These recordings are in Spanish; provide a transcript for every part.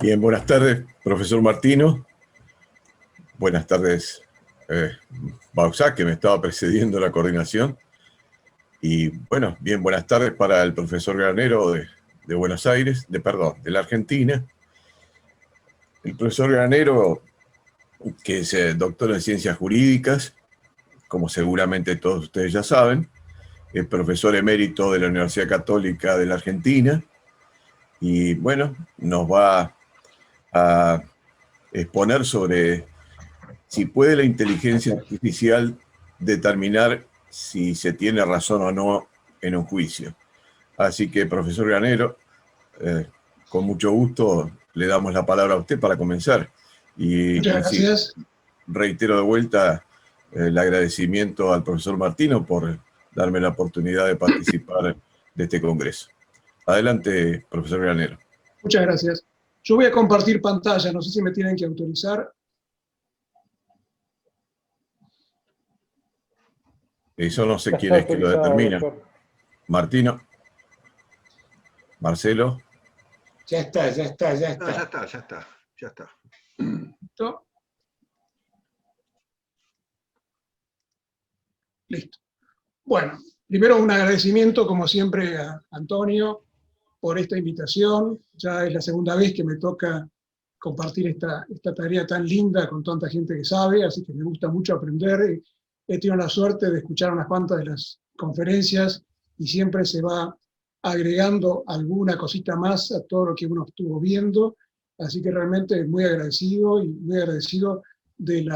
Bien, buenas tardes, profesor Martino. Buenas tardes, Bauzá, que me estaba precediendo la coordinación. Y bueno, bien, buenas tardes para el profesor Granero de Buenos Aires, de la Argentina. El profesor Granero, que es doctor en Ciencias Jurídicas, como seguramente todos ustedes ya saben, es profesor emérito de la Universidad Católica de la Argentina. Y bueno, nos va a exponer sobre si puede la inteligencia artificial determinar si se tiene razón o no en un juicio. Así que, profesor Granero, con mucho gusto le damos la palabra a usted para comenzar. Muchas Y sí, gracias. reitero de vuelta el agradecimiento al profesor Martino por darme la oportunidad de participar de este congreso. Adelante, profesor Granero. Muchas gracias. Yo voy a compartir pantalla, no sé si me tienen que autorizar. Eso no sé quién es que lo determina. Doctor. Martino. Marcelo. Ya está. No, ya está. ¿Listo? Listo. Bueno, primero un agradecimiento, como siempre, a Antonio por esta invitación. Ya es la segunda vez que me toca compartir esta tarea tan linda con tanta gente que sabe, así que me gusta mucho aprender. He tenido la suerte de escuchar unas cuantas de las conferencias y siempre se va agregando alguna cosita más a todo lo que uno estuvo viendo, así que realmente muy agradecido y muy agradecido del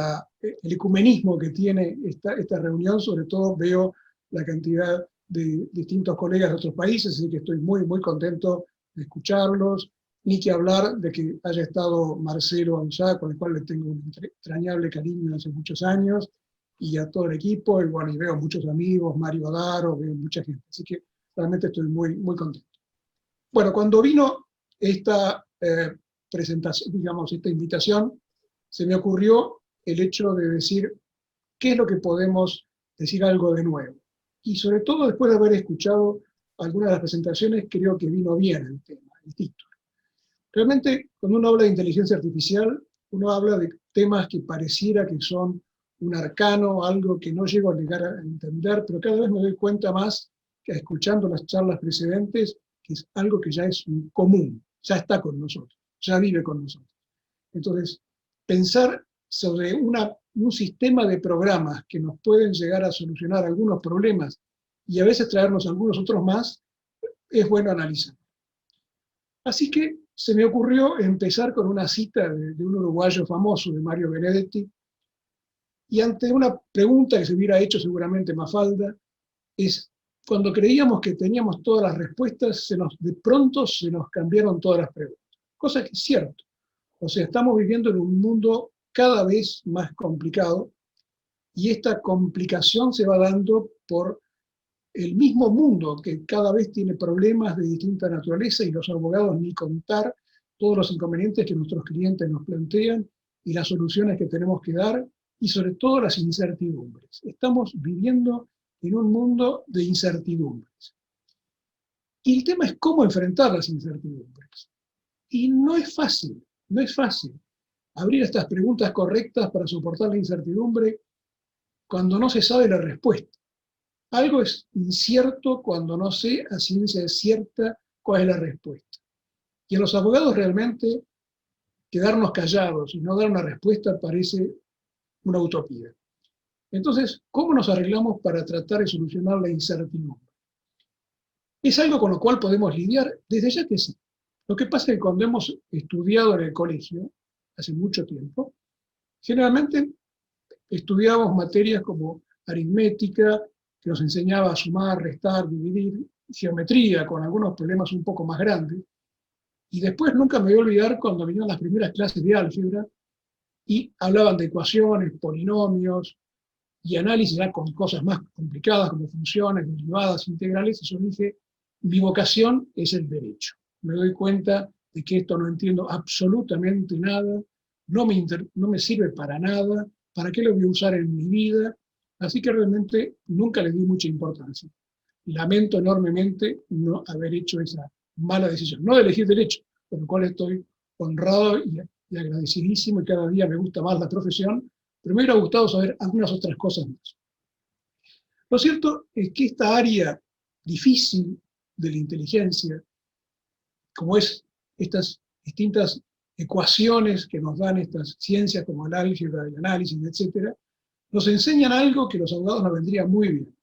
ecumenismo que tiene esta reunión. Sobre todo veo la cantidad de distintos colegas de otros países, así que estoy muy, muy contento de escucharlos. Ni que hablar de que haya estado Marcelo Bauzá, con el cual le tengo un entrañable cariño hace muchos años, y a todo el equipo, y bueno, y veo muchos amigos, Mario Adaro, veo mucha gente, así que realmente estoy muy, muy contento. Bueno, cuando vino esta presentación, digamos, esta invitación, se me ocurrió el hecho de decir qué es lo que podemos decir algo de nuevo. Y sobre todo después de haber escuchado algunas de las presentaciones, creo que vino bien el tema, el título. Realmente, cuando uno habla de inteligencia artificial, uno habla de temas que pareciera que son un arcano, algo que no llego a llegar a entender, pero cada vez me doy cuenta más, que escuchando las charlas precedentes, que es algo que ya es común, ya está con nosotros, ya vive con nosotros. Entonces, pensar sobre un sistema de programas que nos pueden llegar a solucionar algunos problemas y a veces traernos algunos otros más, es bueno analizar. Así que se me ocurrió empezar con una cita de un uruguayo famoso, de Mario Benedetti, y ante una pregunta que se hubiera hecho seguramente Mafalda, es cuando creíamos que teníamos todas las respuestas, de pronto se nos cambiaron todas las preguntas. Cosa que es cierto. O sea, estamos viviendo en un mundo cada vez más complicado, y esta complicación se va dando por el mismo mundo que cada vez tiene problemas de distinta naturaleza, y los abogados ni contar todos los inconvenientes que nuestros clientes nos plantean y las soluciones que tenemos que dar, y sobre todo las incertidumbres. Estamos viviendo en un mundo de incertidumbres. Y el tema es cómo enfrentar las incertidumbres. Y no es fácil, no es fácil abrir estas preguntas correctas para soportar la incertidumbre cuando no se sabe la respuesta. Algo es incierto cuando no sé a ciencia cierta cuál es la respuesta. Y a los abogados realmente quedarnos callados y no dar una respuesta parece una utopía. Entonces, ¿cómo nos arreglamos para tratar de solucionar la incertidumbre? Es algo con lo cual podemos lidiar desde ya que sí. Lo que pasa es que cuando hemos estudiado en el colegio, hace mucho tiempo, generalmente estudiábamos materias como aritmética, que nos enseñaba a sumar, restar, dividir, geometría, con algunos problemas un poco más grandes. Y después nunca me voy a olvidar cuando vinieron las primeras clases de álgebra y hablaban de ecuaciones, polinomios y análisis ya con cosas más complicadas como funciones, derivadas, integrales, y yo dije, mi vocación es el derecho. Me doy cuenta de que esto no entiendo absolutamente nada, no me sirve para nada, ¿para qué lo voy a usar en mi vida? Así que realmente nunca le di mucha importancia. Lamento enormemente no haber hecho esa mala decisión, no de elegir derecho, por lo cual estoy honrado y agradecidísimo, y cada día me gusta más la profesión, pero me hubiera gustado saber algunas otras cosas más. Lo cierto es que esta área difícil de la inteligencia, como es estas distintas ecuaciones que nos dan estas ciencias como el álgebra, el análisis, etc., nos enseñan algo que los abogados nos vendría muy bien,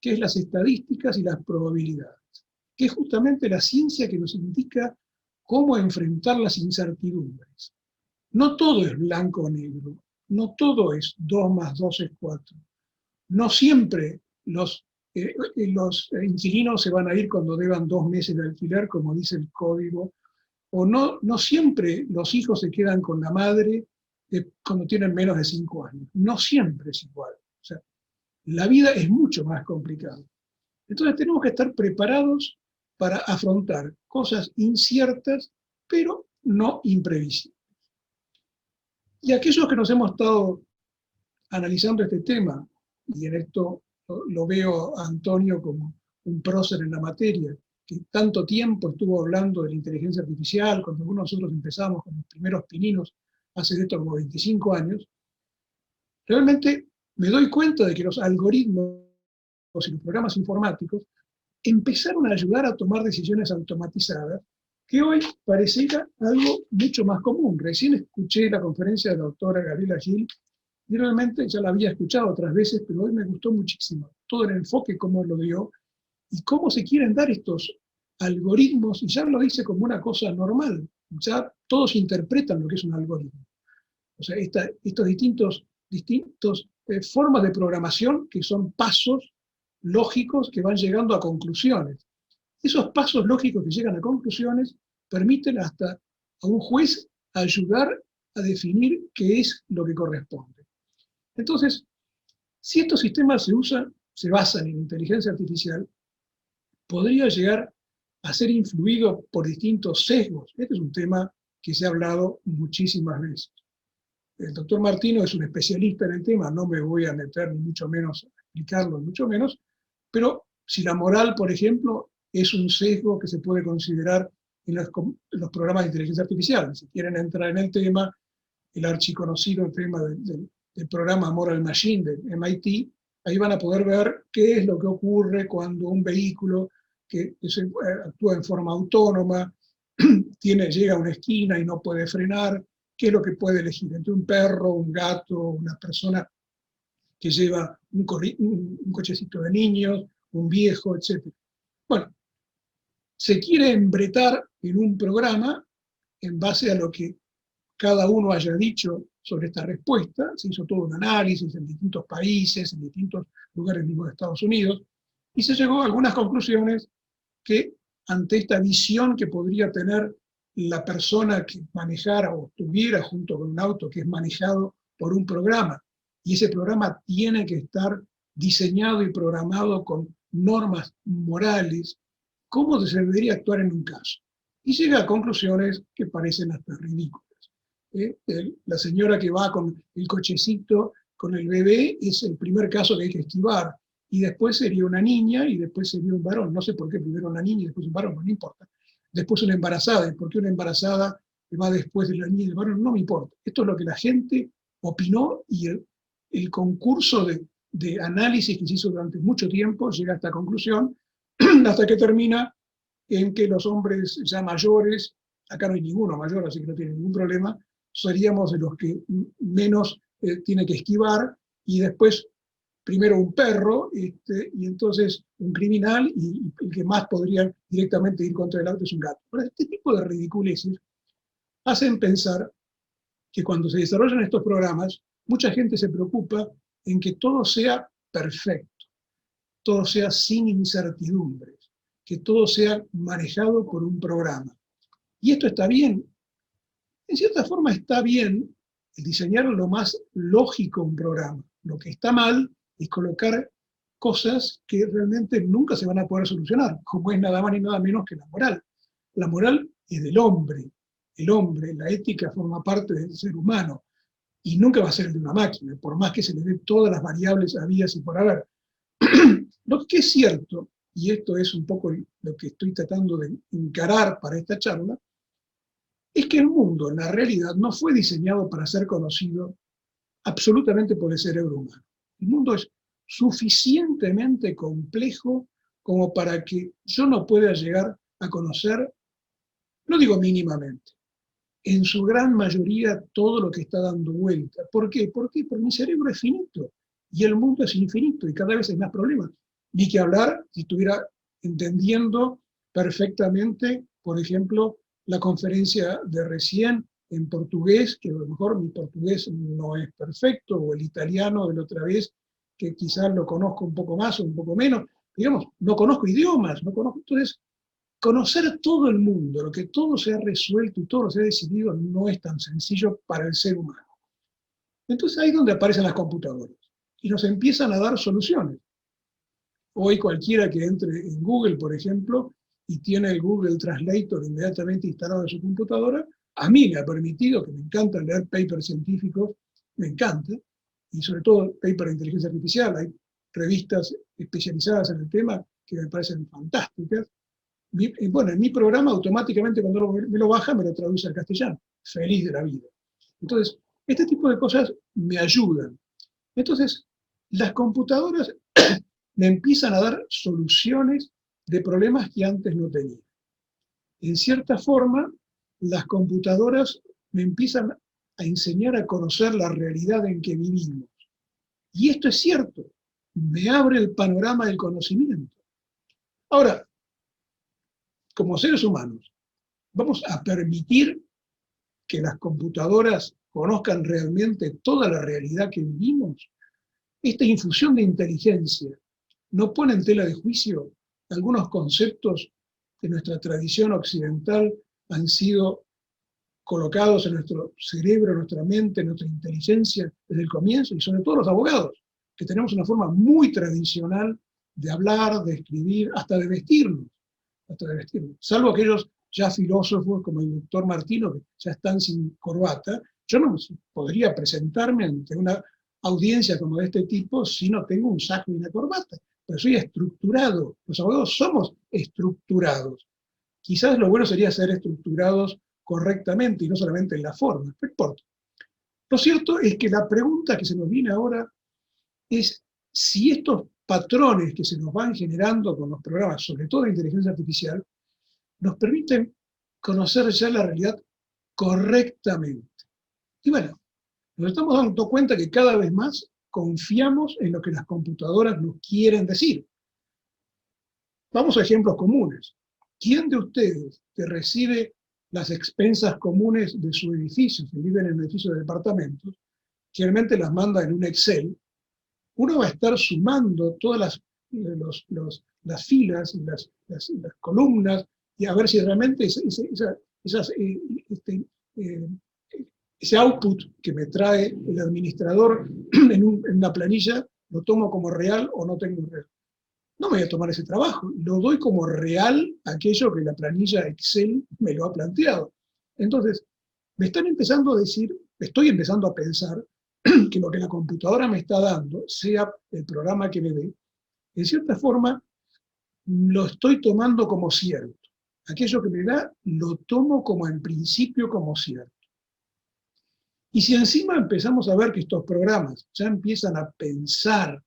que es las estadísticas y las probabilidades, que es justamente la ciencia que nos indica cómo enfrentar las incertidumbres. No todo es blanco o negro, no todo es 2 más 2 es 4. No siempre los inquilinos se van a ir cuando deban 2 meses de alquiler, como dice el código, o no siempre los hijos se quedan con la madre cuando tienen menos de 5 años. No siempre es igual. O sea, la vida es mucho más complicada. Entonces tenemos que estar preparados para afrontar cosas inciertas, pero no imprevisibles. Y aquellos que nos hemos estado analizando este tema, y en esto lo veo a Antonio como un prócer en la materia, que tanto tiempo estuvo hablando de la inteligencia artificial, cuando nosotros empezamos con los primeros pininos hace de esto como 25 años, realmente me doy cuenta de que los algoritmos y los programas informáticos empezaron a ayudar a tomar decisiones automatizadas, que hoy pareciera algo mucho más común. Recién escuché la conferencia de la doctora Gabriela Gil, y realmente ya la había escuchado otras veces, pero hoy me gustó muchísimo todo el enfoque, cómo lo dio, y cómo se quieren dar estos algoritmos, y ya lo dice como una cosa normal, ya todos interpretan lo que es un algoritmo. O sea, estos distintos formas de programación que son pasos lógicos que van llegando a conclusiones. Esos pasos lógicos que llegan a conclusiones permiten hasta a un juez ayudar a definir qué es lo que corresponde. Entonces, si estos sistemas se basan en inteligencia artificial, podría llegar a ser influido por distintos sesgos. Este es un tema que se ha hablado muchísimas veces. El doctor Martino es un especialista en el tema, no me voy a meter ni mucho menos a explicarlo, ni mucho menos, pero si la moral, por ejemplo, es un sesgo que se puede considerar en los programas de inteligencia artificial. Si quieren entrar en el tema, el archiconocido tema del programa Moral Machine de MIT, ahí van a poder ver qué es lo que ocurre cuando un vehículo que actúa en forma autónoma llega a una esquina y no puede frenar, qué es lo que puede elegir entre un perro, un gato, una persona que lleva un cochecito de niños, un viejo, etc. Bueno, se quiere embretar en un programa en base a lo que cada uno haya dicho sobre esta respuesta. Se hizo todo un análisis en distintos países, en distintos lugares mismos de Estados Unidos, y se llegó a algunas conclusiones que ante esta visión que podría tener la persona que manejara o estuviera junto con un auto que es manejado por un programa, y ese programa tiene que estar diseñado y programado con normas morales, ¿cómo se debería actuar en un caso? Y llega a conclusiones que parecen hasta ridículas. La señora que va con el cochecito, con el bebé, es el primer caso que hay que esquivar, y después sería una niña, y después sería un varón. No sé por qué primero una niña y después un varón, no me importa. Después una embarazada, y por qué una embarazada va después de la niña y del varón, no me importa. Esto es lo que la gente opinó, y el concurso de análisis que se hizo durante mucho tiempo llega a esta conclusión, hasta que termina en que los hombres ya mayores, acá no hay ninguno mayor, así que no tiene ningún problema, seríamos de los que menos tiene que esquivar, y después primero un perro, y entonces un criminal, y el que más podría directamente ir contra el auto es un gato. Pero este tipo de ridiculeces hacen pensar que cuando se desarrollan estos programas, mucha gente se preocupa en que todo sea perfecto, todo sea sin incertidumbres, que todo sea manejado por un programa. Y esto está bien. En cierta forma está bien diseñar lo más lógico un programa. Lo que está mal es colocar cosas que realmente nunca se van a poder solucionar, como es nada más ni nada menos que la moral. La moral es del hombre. El hombre, la ética forma parte del ser humano, y nunca va a ser de una máquina, por más que se le den todas las variables habidas y por haber. Lo que es cierto, y esto es un poco lo que estoy tratando de encarar para esta charla, es que el mundo, en la realidad, no fue diseñado para ser conocido absolutamente por el cerebro humano. El mundo es suficientemente complejo como para que yo no pueda llegar a conocer, no digo mínimamente, en su gran mayoría todo lo que está dando vuelta. ¿Por qué? Porque mi cerebro es finito y el mundo es infinito y cada vez hay más problemas. Ni que hablar si estuviera entendiendo perfectamente, por ejemplo, la conferencia de recién en portugués, que a lo mejor mi portugués no es perfecto, o el italiano de la otra vez, que quizás lo conozco un poco más o un poco menos. Digamos, no conozco idiomas, no conozco. Entonces, conocer todo el mundo, lo que todo se ha resuelto y todo se ha decidido, no es tan sencillo para el ser humano. Entonces ahí es donde aparecen las computadoras y nos empiezan a dar soluciones. Hoy cualquiera que entre en Google, por ejemplo, y tiene el Google Translator inmediatamente instalado en su computadora, a mí me ha permitido, que me encanta leer papers científicos, me encanta, y sobre todo papers de inteligencia artificial, hay revistas especializadas en el tema que me parecen fantásticas. Bueno, en mi programa automáticamente cuando me lo baja me lo traduce al castellano. Feliz de la vida. Entonces, este tipo de cosas me ayudan. Entonces, las computadoras me empiezan a dar soluciones de problemas que antes no tenía. En cierta forma, las computadoras me empiezan a enseñar a conocer la realidad en que vivimos. Y esto es cierto, me abre el panorama del conocimiento. Ahora, como seres humanos, ¿vamos a permitir que las computadoras conozcan realmente toda la realidad que vivimos? Esta infusión de inteligencia no pone en tela de juicio algunos conceptos que nuestra tradición occidental han sido colocados en nuestro cerebro, en nuestra mente, en nuestra inteligencia desde el comienzo, y sobre todo los abogados, que tenemos una forma muy tradicional de hablar, de escribir, hasta de vestirnos, salvo aquellos ya filósofos como el doctor Martino, que ya están sin corbata. Yo no podría presentarme ante una audiencia como de este tipo si no tengo un saco y una corbata, pero soy estructurado. Los abogados somos estructurados. Quizás lo bueno sería ser estructurados correctamente y no solamente en la forma, no importa. Lo cierto es que la pregunta que se nos viene ahora es si estos patrones que se nos van generando con los programas, sobre todo de inteligencia artificial, nos permiten conocer ya la realidad correctamente. Y bueno, nos estamos dando cuenta que cada vez más confiamos en lo que las computadoras nos quieren decir. Vamos a ejemplos comunes. ¿Quién de ustedes que recibe las expensas comunes de su edificio, si viven en un edificio de departamentos, generalmente las manda en un Excel? Uno va a estar sumando todas las filas y las columnas y a ver si realmente ese output que me trae el administrador en una planilla lo tomo como real o no tengo real. No me voy a tomar ese trabajo, lo doy como real aquello que la planilla Excel me lo ha planteado. Entonces, me están empezando a decir, estoy empezando a pensar que lo que la computadora me está dando, sea el programa que me dé, en cierta forma lo estoy tomando como cierto. Aquello que me da, lo tomo como en principio como cierto. Y si encima empezamos a ver que estos programas ya empiezan a pensar,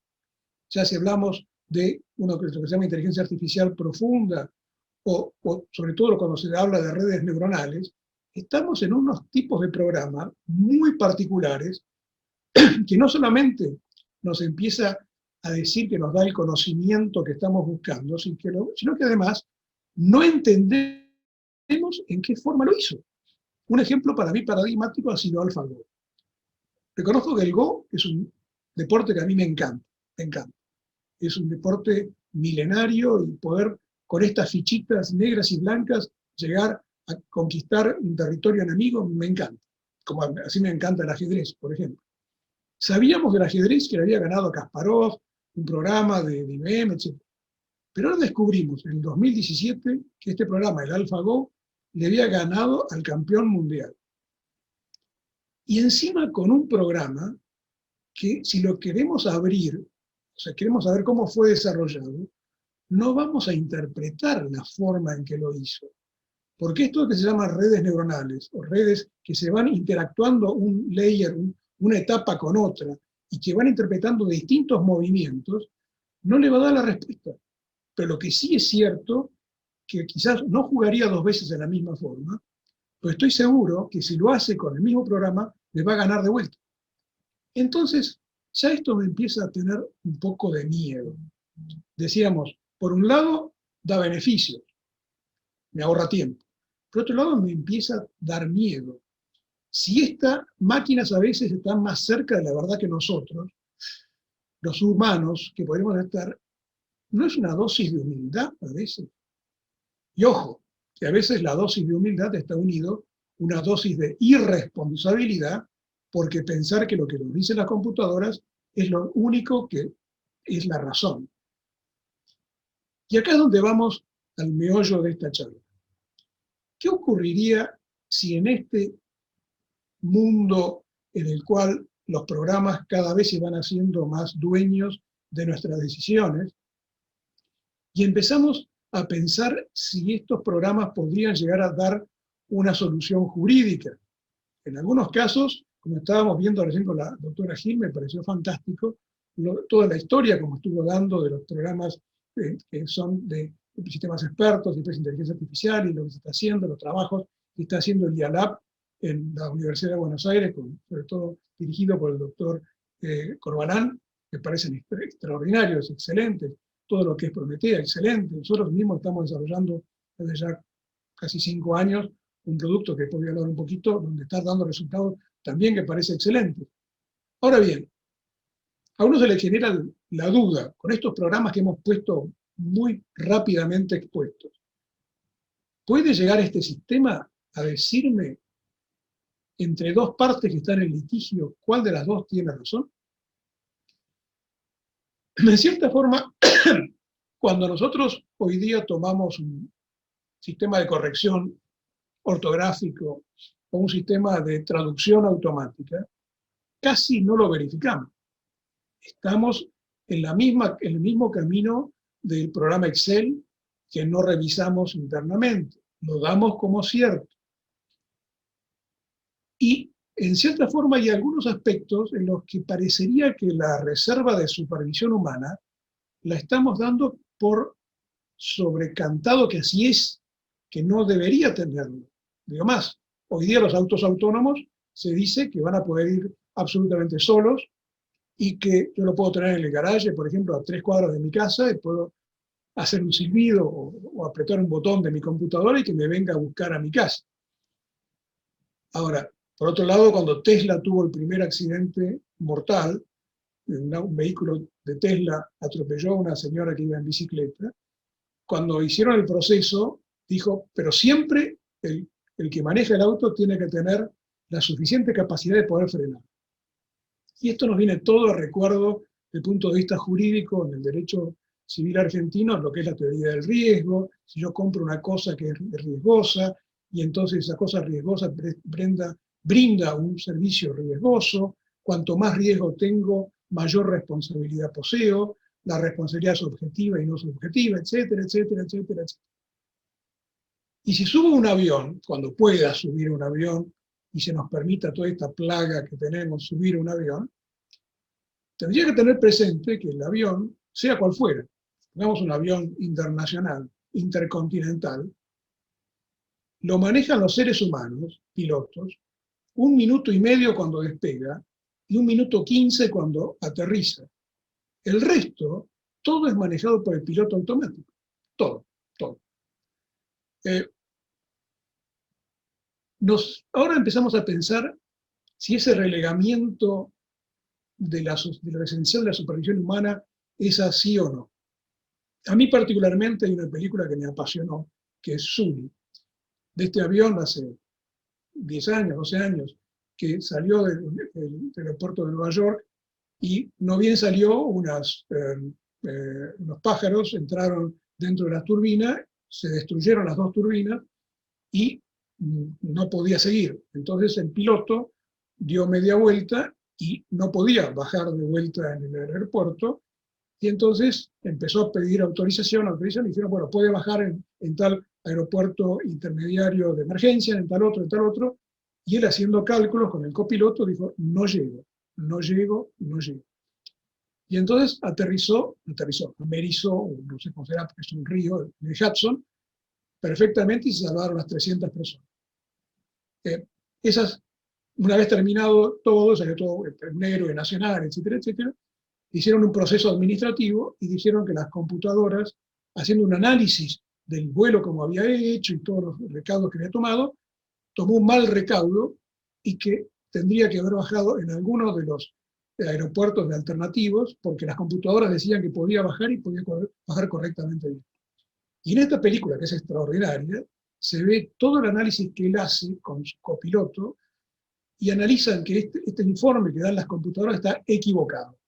ya si hablamos de lo que se llama inteligencia artificial profunda, o sobre todo cuando se habla de redes neuronales, estamos en unos tipos de programas muy particulares que no solamente nos empieza a decir que nos da el conocimiento que estamos buscando, sino que además no entendemos en qué forma lo hizo. Un ejemplo para mí paradigmático ha sido AlphaGo. Reconozco que el Go es un deporte que a mí me encanta. Es un deporte milenario y poder con estas fichitas negras y blancas llegar a conquistar un territorio enemigo me encanta. Como así me encanta el ajedrez, por ejemplo. Sabíamos del ajedrez que le había ganado a Kasparov, un programa de IBM, etc. Pero ahora descubrimos en el 2017 que este programa, el AlphaGo, le había ganado al campeón mundial. Y encima con un programa que si lo queremos abrir, o sea, queremos saber cómo fue desarrollado, no vamos a interpretar la forma en que lo hizo. Porque esto que se llama redes neuronales, o redes que se van interactuando un layer, una etapa con otra, y que van interpretando distintos movimientos, no le va a dar la respuesta. Pero lo que sí es cierto, que quizás no jugaría dos veces de la misma forma, pero estoy seguro que si lo hace con el mismo programa, le va a ganar de vuelta. Entonces, ya esto me empieza a tener un poco de miedo. Decíamos, por un lado, da beneficios, me ahorra tiempo. Por otro lado, me empieza a dar miedo. Si estas máquinas a veces están más cerca de la verdad que nosotros, los humanos que podemos estar, ¿no es una dosis de humildad a veces? Y ojo, que a veces la dosis de humildad está unido a una dosis de irresponsabilidad, porque pensar que lo que nos dicen las computadoras es lo único que es la razón. Y acá es donde vamos al meollo de esta charla. ¿Qué ocurriría si en este mundo en el cual los programas cada vez se van haciendo más dueños de nuestras decisiones, y empezamos a pensar si estos programas podrían llegar a dar una solución jurídica? En algunos casos, como estábamos viendo recién con la doctora Gil, me pareció fantástico toda la historia como estuvo dando de los programas que son de sistemas expertos, de inteligencia artificial, y lo que se está haciendo, los trabajos que está haciendo el IALAP en la Universidad de Buenos Aires, sobre todo dirigido por el doctor Corbalán, que parecen extraordinarios, excelentes. Todo lo que es Prometea, excelente. Nosotros mismos estamos desarrollando desde ya casi 5 años un producto que después voy a hablar un poquito, donde está dando resultados también que parece excelente. Ahora bien, a uno se le genera la duda con estos programas que hemos puesto muy rápidamente expuestos. ¿Puede llegar este sistema a decirme entre dos partes que están en litigio cuál de las dos tiene razón? En cierta forma, cuando nosotros hoy día tomamos un sistema de corrección ortográfico o un sistema de traducción automática, casi no lo verificamos. Estamos en el mismo camino del programa Excel que no revisamos internamente, lo damos como cierto. Y en cierta forma hay algunos aspectos en los que parecería que la reserva de supervisión humana la estamos dando por sobrecantado, que así es, que no debería tenerlo. Digo más, hoy día los autos autónomos se dice que van a poder ir absolutamente solos y que yo lo puedo tener en el garaje, por ejemplo, a 3 cuadras de mi casa, y puedo hacer un silbido o apretar un botón de mi computadora y que me venga a buscar a mi casa. Ahora, por otro lado, cuando Tesla tuvo el primer accidente mortal, un vehículo de Tesla atropelló a una señora que iba en bicicleta, cuando hicieron el proceso, dijo, pero siempre el que maneja el auto tiene que tener la suficiente capacidad de poder frenar. Y esto nos viene todo a recuerdo desde el punto de vista jurídico en el derecho civil argentino, lo que es la teoría del riesgo. Si yo compro una cosa que es riesgosa, y entonces esa cosa riesgosa brinda un servicio riesgoso, cuanto más riesgo tengo, mayor responsabilidad poseo, la responsabilidad es objetiva y no subjetiva, etcétera, etcétera, etcétera, etcétera. Y si subo un avión, cuando pueda subir un avión, y se nos permita toda esta plaga que tenemos subir un avión, tendría que tener presente que el avión, sea cual fuera, pongamos un avión internacional, intercontinental, lo manejan los seres humanos, pilotos, 1 minuto y medio cuando despega y 1 minuto 15 cuando aterriza. El resto, todo es manejado por el piloto automático. Todo. Ahora empezamos a pensar si ese relegamiento de lo esencial de la supervisión humana es así o no. A mí particularmente hay una película que me apasionó, que es Sully, de este avión hace 10 años, 12 años, que salió del aeropuerto de Nueva York y no bien salió, unos pájaros entraron dentro de la turbina, se destruyeron las 2 turbinas y no podía seguir. Entonces el piloto dio media vuelta y no podía bajar de vuelta en el aeropuerto, y entonces empezó a pedir autorización, y dijeron, bueno, puede bajar en tal aeropuerto intermediario de emergencia, en tal otro, y él haciendo cálculos con el copiloto dijo, no llego. Y entonces amerizó, no sé cómo será, porque es un río, el Hudson, perfectamente, y se salvaron las 300 personas. Una vez terminado todo, salió todo un héroe nacional, etcétera, etcétera, hicieron un proceso administrativo y dijeron que las computadoras, haciendo un análisis del vuelo como había hecho y todos los recaudos que había tomado, tomó un mal recaudo y que tendría que haber bajado en algunos de los aeropuertos alternativos, porque las computadoras decían que podía bajar y podía bajar correctamente bien. Y en esta película, que es extraordinaria, se ve todo el análisis que él hace con su copiloto y analizan que este informe que dan las computadoras está equivocado.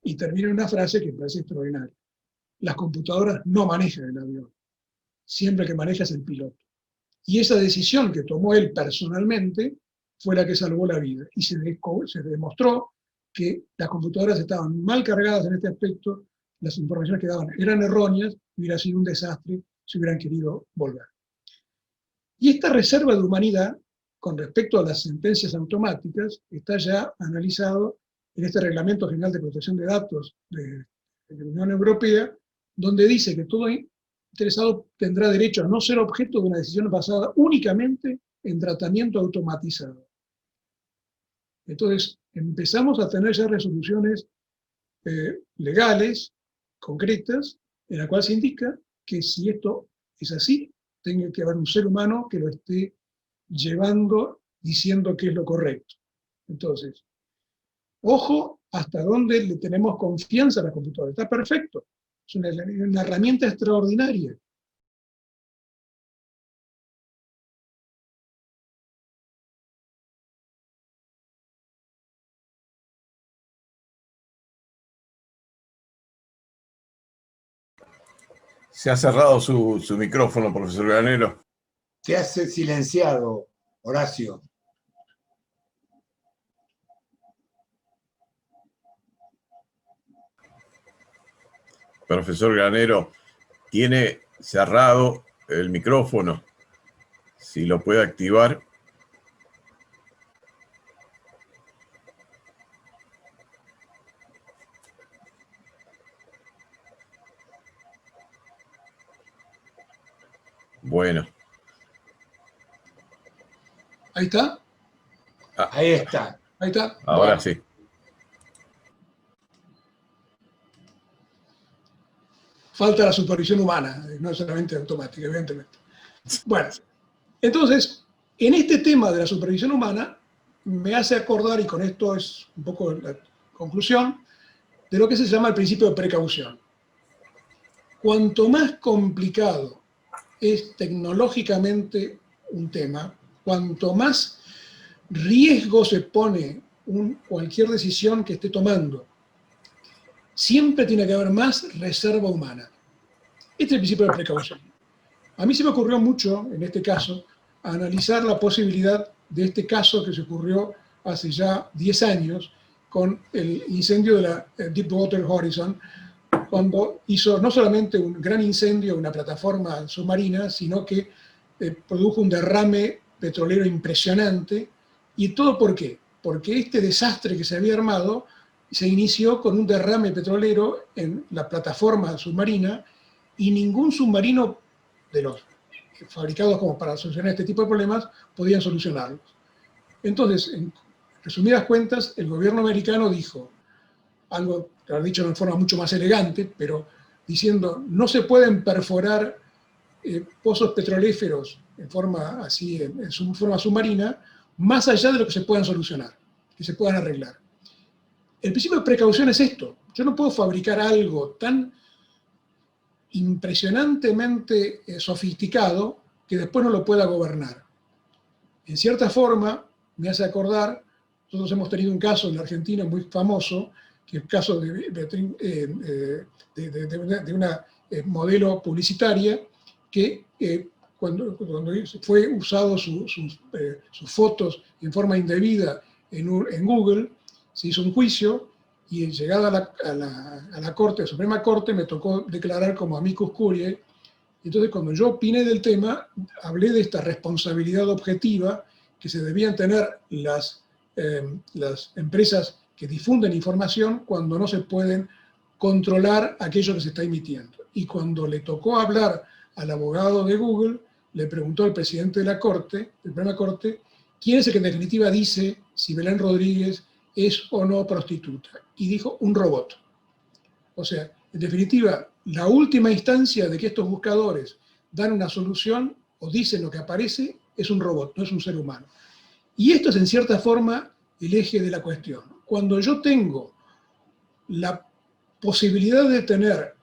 Y termina en una frase que me parece extraordinaria. Las computadoras no manejan el avión. Siempre que maneja es el piloto. Y esa decisión que tomó él personalmente fue la que salvó la vida. Y se demostró que las computadoras estaban mal cargadas en este aspecto, las informaciones que daban eran erróneas, y hubiera sido un desastre si hubieran querido volver. Y esta reserva de humanidad, con respecto a las sentencias automáticas, está ya analizado en este Reglamento General de Protección de Datos de la Unión Europea, donde dice que todo interesado tendrá derecho a no ser objeto de una decisión basada únicamente en tratamiento automatizado. Entonces, empezamos a tener ya resoluciones legales, concretas, en la cual se indica que si esto es así, tiene que haber un ser humano que lo esté llevando, diciendo que es lo correcto. Entonces, ojo hasta dónde le tenemos confianza a la computadora. Está perfecto. Es una herramienta extraordinaria. Se ha cerrado su micrófono, profesor Granero. Se hace silenciado, Horacio. Profesor Granero, tiene cerrado el micrófono. Si lo puede activar. Bueno. ¿Ahí está? Ahí está. Ahí está. Ahora bueno. sí. Falta la supervisión humana, no solamente automática, evidentemente. Bueno, entonces, en este tema de la supervisión humana, me hace acordar, y con esto es un poco la conclusión, de lo que se llama el principio de precaución. Cuanto más complicado es tecnológicamente un tema, cuanto más riesgo se pone cualquier decisión que esté tomando, siempre tiene que haber más reserva humana. Este es el principio de precaución. A mí se me ocurrió mucho, en este caso, analizar la posibilidad de este caso que se ocurrió hace ya 10 años con el incendio de la Deepwater Horizon, cuando hizo no solamente un gran incendio en una plataforma submarina, sino que produjo un derrame petrolero impresionante. ¿Y todo por qué? Porque este desastre que se había armado se inició con un derrame petrolero en la plataforma submarina y ningún submarino de los fabricados como para solucionar este tipo de problemas podían solucionarlos. Entonces, en resumidas cuentas, el gobierno americano dijo algo que lo ha dicho de forma mucho más elegante, pero diciendo no se pueden perforar pozos petrolíferos en forma así, en forma submarina, más allá de lo que se puedan solucionar, que se puedan arreglar. El principio de precaución es esto. Yo no puedo fabricar algo tan impresionantemente sofisticado que después no lo pueda gobernar. En cierta forma, me hace acordar, nosotros hemos tenido un caso en la Argentina muy famoso, que es el caso de una modelo publicitaria que cuando fue usado sus fotos en forma indebida en Google, se hizo un juicio y llegada a la Corte, Suprema Corte, me tocó declarar como amicus curiae Entonces, cuando yo opiné del tema, hablé de esta responsabilidad objetiva que se debían tener las empresas que difunden información cuando no se pueden controlar aquello que se está emitiendo. Y cuando le tocó hablar al abogado de Google, le preguntó al presidente de la Corte, de la Suprema Corte, quién es el que en definitiva dice si Belén Rodríguez es o no prostituta. Y dijo, un robot. O sea, en definitiva, la última instancia de que estos buscadores dan una solución o dicen lo que aparece es un robot, no es un ser humano. Y esto es en cierta forma el eje de la cuestión. Cuando yo tengo la posibilidad de tener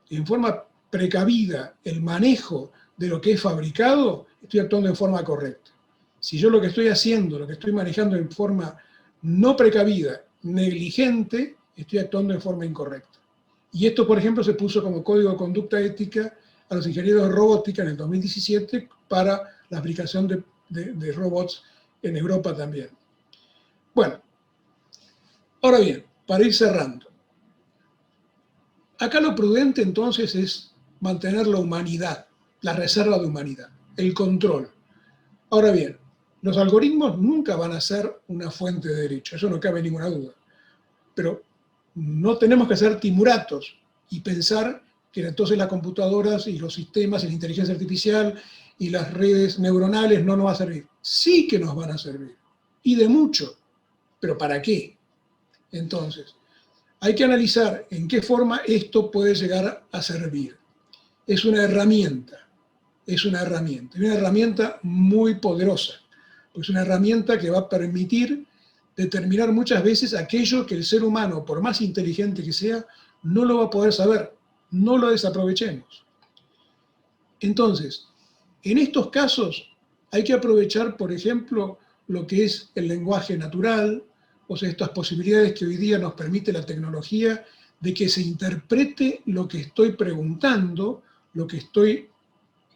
en forma precavida el manejo de lo que es fabricado, estoy actuando en forma correcta. Si yo lo que estoy haciendo, lo que estoy manejando en forma no precavida, negligente, estoy actuando en forma incorrecta. Y esto, por ejemplo, se puso como código de conducta ética a los ingenieros de robótica en el 2017 para la aplicación de robots en Europa también. Bueno, ahora bien, para ir cerrando. Acá lo prudente entonces es mantener la humanidad, la reserva de humanidad, el control. Ahora bien, los algoritmos nunca van a ser una fuente de derecho, eso no cabe ninguna duda. Pero no tenemos que ser timuratos y pensar que entonces las computadoras y los sistemas y la inteligencia artificial y las redes neuronales no nos va a servir. Sí que nos van a servir, y de mucho, pero ¿para qué? Entonces, hay que analizar en qué forma esto puede llegar a servir. Es una herramienta, y una herramienta muy poderosa, es una herramienta que va a permitir determinar muchas veces aquello que el ser humano, por más inteligente que sea, no lo va a poder saber. No lo desaprovechemos. Entonces, en estos casos hay que aprovechar, por ejemplo, lo que es el lenguaje natural, o sea, estas posibilidades que hoy día nos permite la tecnología de que se interprete lo que estoy preguntando, lo que estoy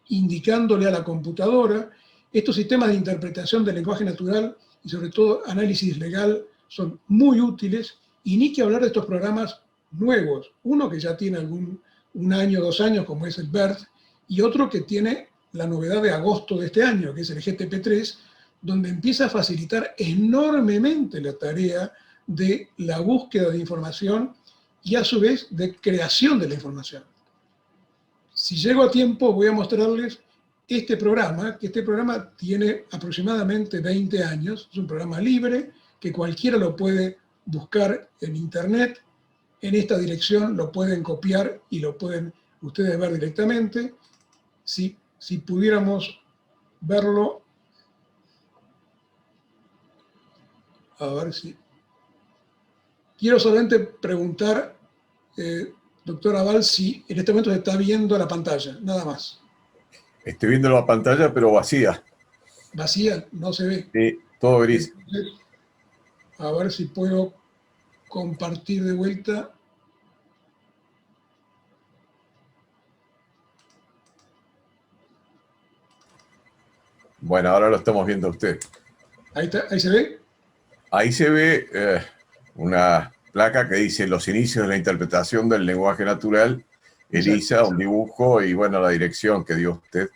indicándole a la computadora. Estos sistemas de interpretación del lenguaje natural y sobre todo análisis legal son muy útiles, y ni que hablar de estos programas nuevos, uno que ya tiene un año, 2 años, como es el BERT, y otro que tiene la novedad de agosto de este año, que es el GTP3, donde empieza a facilitar enormemente la tarea de la búsqueda de información y a su vez de creación de la información. Si llego a tiempo voy a mostrarles este programa, que este programa tiene aproximadamente 20 años, es un programa libre que cualquiera lo puede buscar en internet, en esta dirección lo pueden copiar y lo pueden ustedes ver directamente. Si pudiéramos verlo, a ver si... Quiero solamente preguntar, doctor Aval, si en este momento se está viendo la pantalla, nada más. Estoy viendo la pantalla, pero vacía. Vacía, no se ve. Sí, todo gris. Entonces, a ver si puedo compartir de vuelta. Bueno, ahora lo estamos viendo a usted. Ahí se ve. Ahí se ve una placa que dice los inicios de la interpretación del lenguaje natural, ELIZA, un dibujo y bueno, la dirección que dio usted.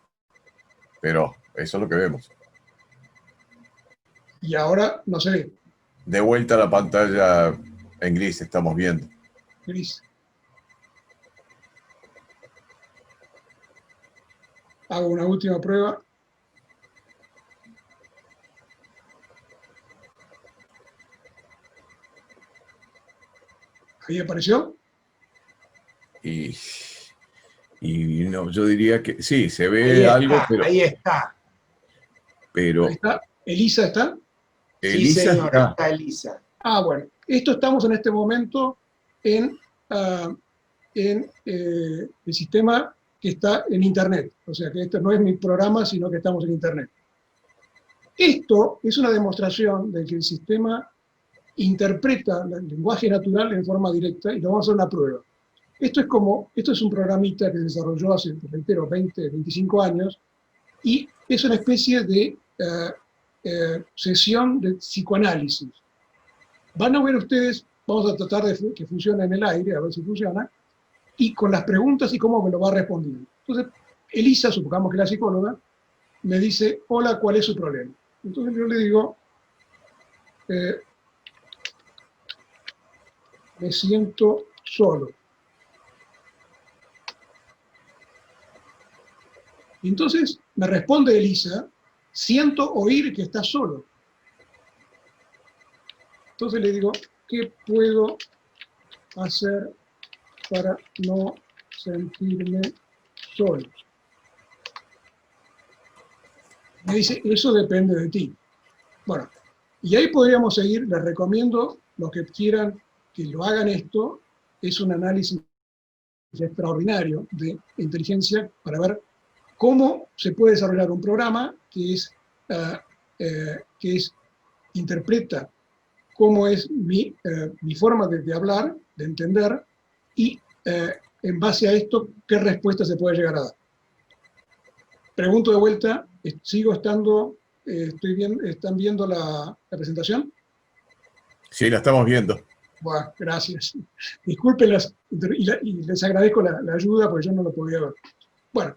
Pero eso es lo que vemos. Y ahora no se ve. De vuelta a la pantalla en gris estamos viendo. Gris. Hago una última prueba. Ahí apareció. Y no, yo diría que sí, se ve algo, pero... Ahí está. Pero Ahí está. ¿ELIZA está? Sí, señor, está ELIZA. Ah, bueno. Esto estamos en este momento en el sistema que está en Internet. O sea que esto no es mi programa, sino que estamos en Internet. Esto es una demostración de que el sistema interpreta el lenguaje natural en forma directa, y lo vamos a hacer una prueba. Esto es un programita que se desarrolló hace, reitero, 20, 25 años, y es una especie de sesión de psicoanálisis. Van a ver ustedes, vamos a tratar de que funcione en el aire, a ver si funciona, y con las preguntas y cómo me lo va respondiendo. Entonces, Elisa, supongamos que la psicóloga, me dice, hola, ¿cuál es su problema? Entonces yo le digo, me siento solo. Y entonces me responde Elisa, siento oír que estás solo. Entonces le digo, ¿qué puedo hacer para no sentirme solo? Me dice, eso depende de ti. Bueno, y ahí podríamos seguir. Les recomiendo, los que quieran que lo hagan esto, es un análisis extraordinario de inteligencia para ver cómo se puede desarrollar un programa que interpreta cómo es mi forma de hablar, de entender, y en base a esto, qué respuesta se puede llegar a dar. Pregunto de vuelta, ¿sigo estando, están viendo la presentación? Sí, la estamos viendo. Bueno, gracias. Disculpen y les agradezco la ayuda porque yo no lo podía ver. Bueno,